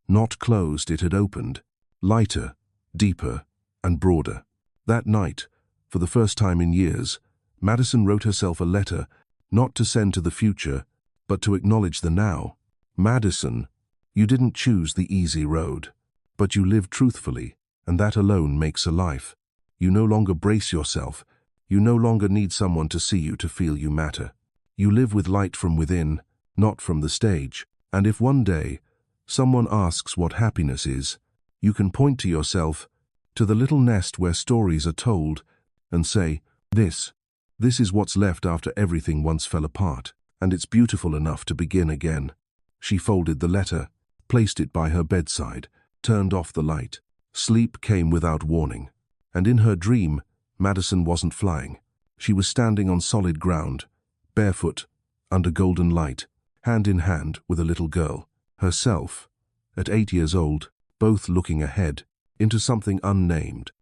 not closed, it had opened. Lighter, deeper, and broader. That night, for the first time in years, Madison wrote herself a letter, not to send to the future, but to acknowledge the now. "Madison, you didn't choose the easy road, but you lived truthfully, and that alone makes a life. You no longer brace yourself. You no longer need someone to see you to feel you matter. You live with light from within, not from the stage. And if one day someone asks what happiness is, you can point to yourself, to the little nest where stories are told, and say, this is what's left after everything once fell apart, and it's beautiful enough to begin again." She folded the letter, placed it by her bedside, turned off the light. Sleep came without warning. And in her dream, Madison wasn't flying. She was standing on solid ground, barefoot, under golden light, hand in hand with a little girl, herself, at 8 years old, both looking ahead, into something unnamed.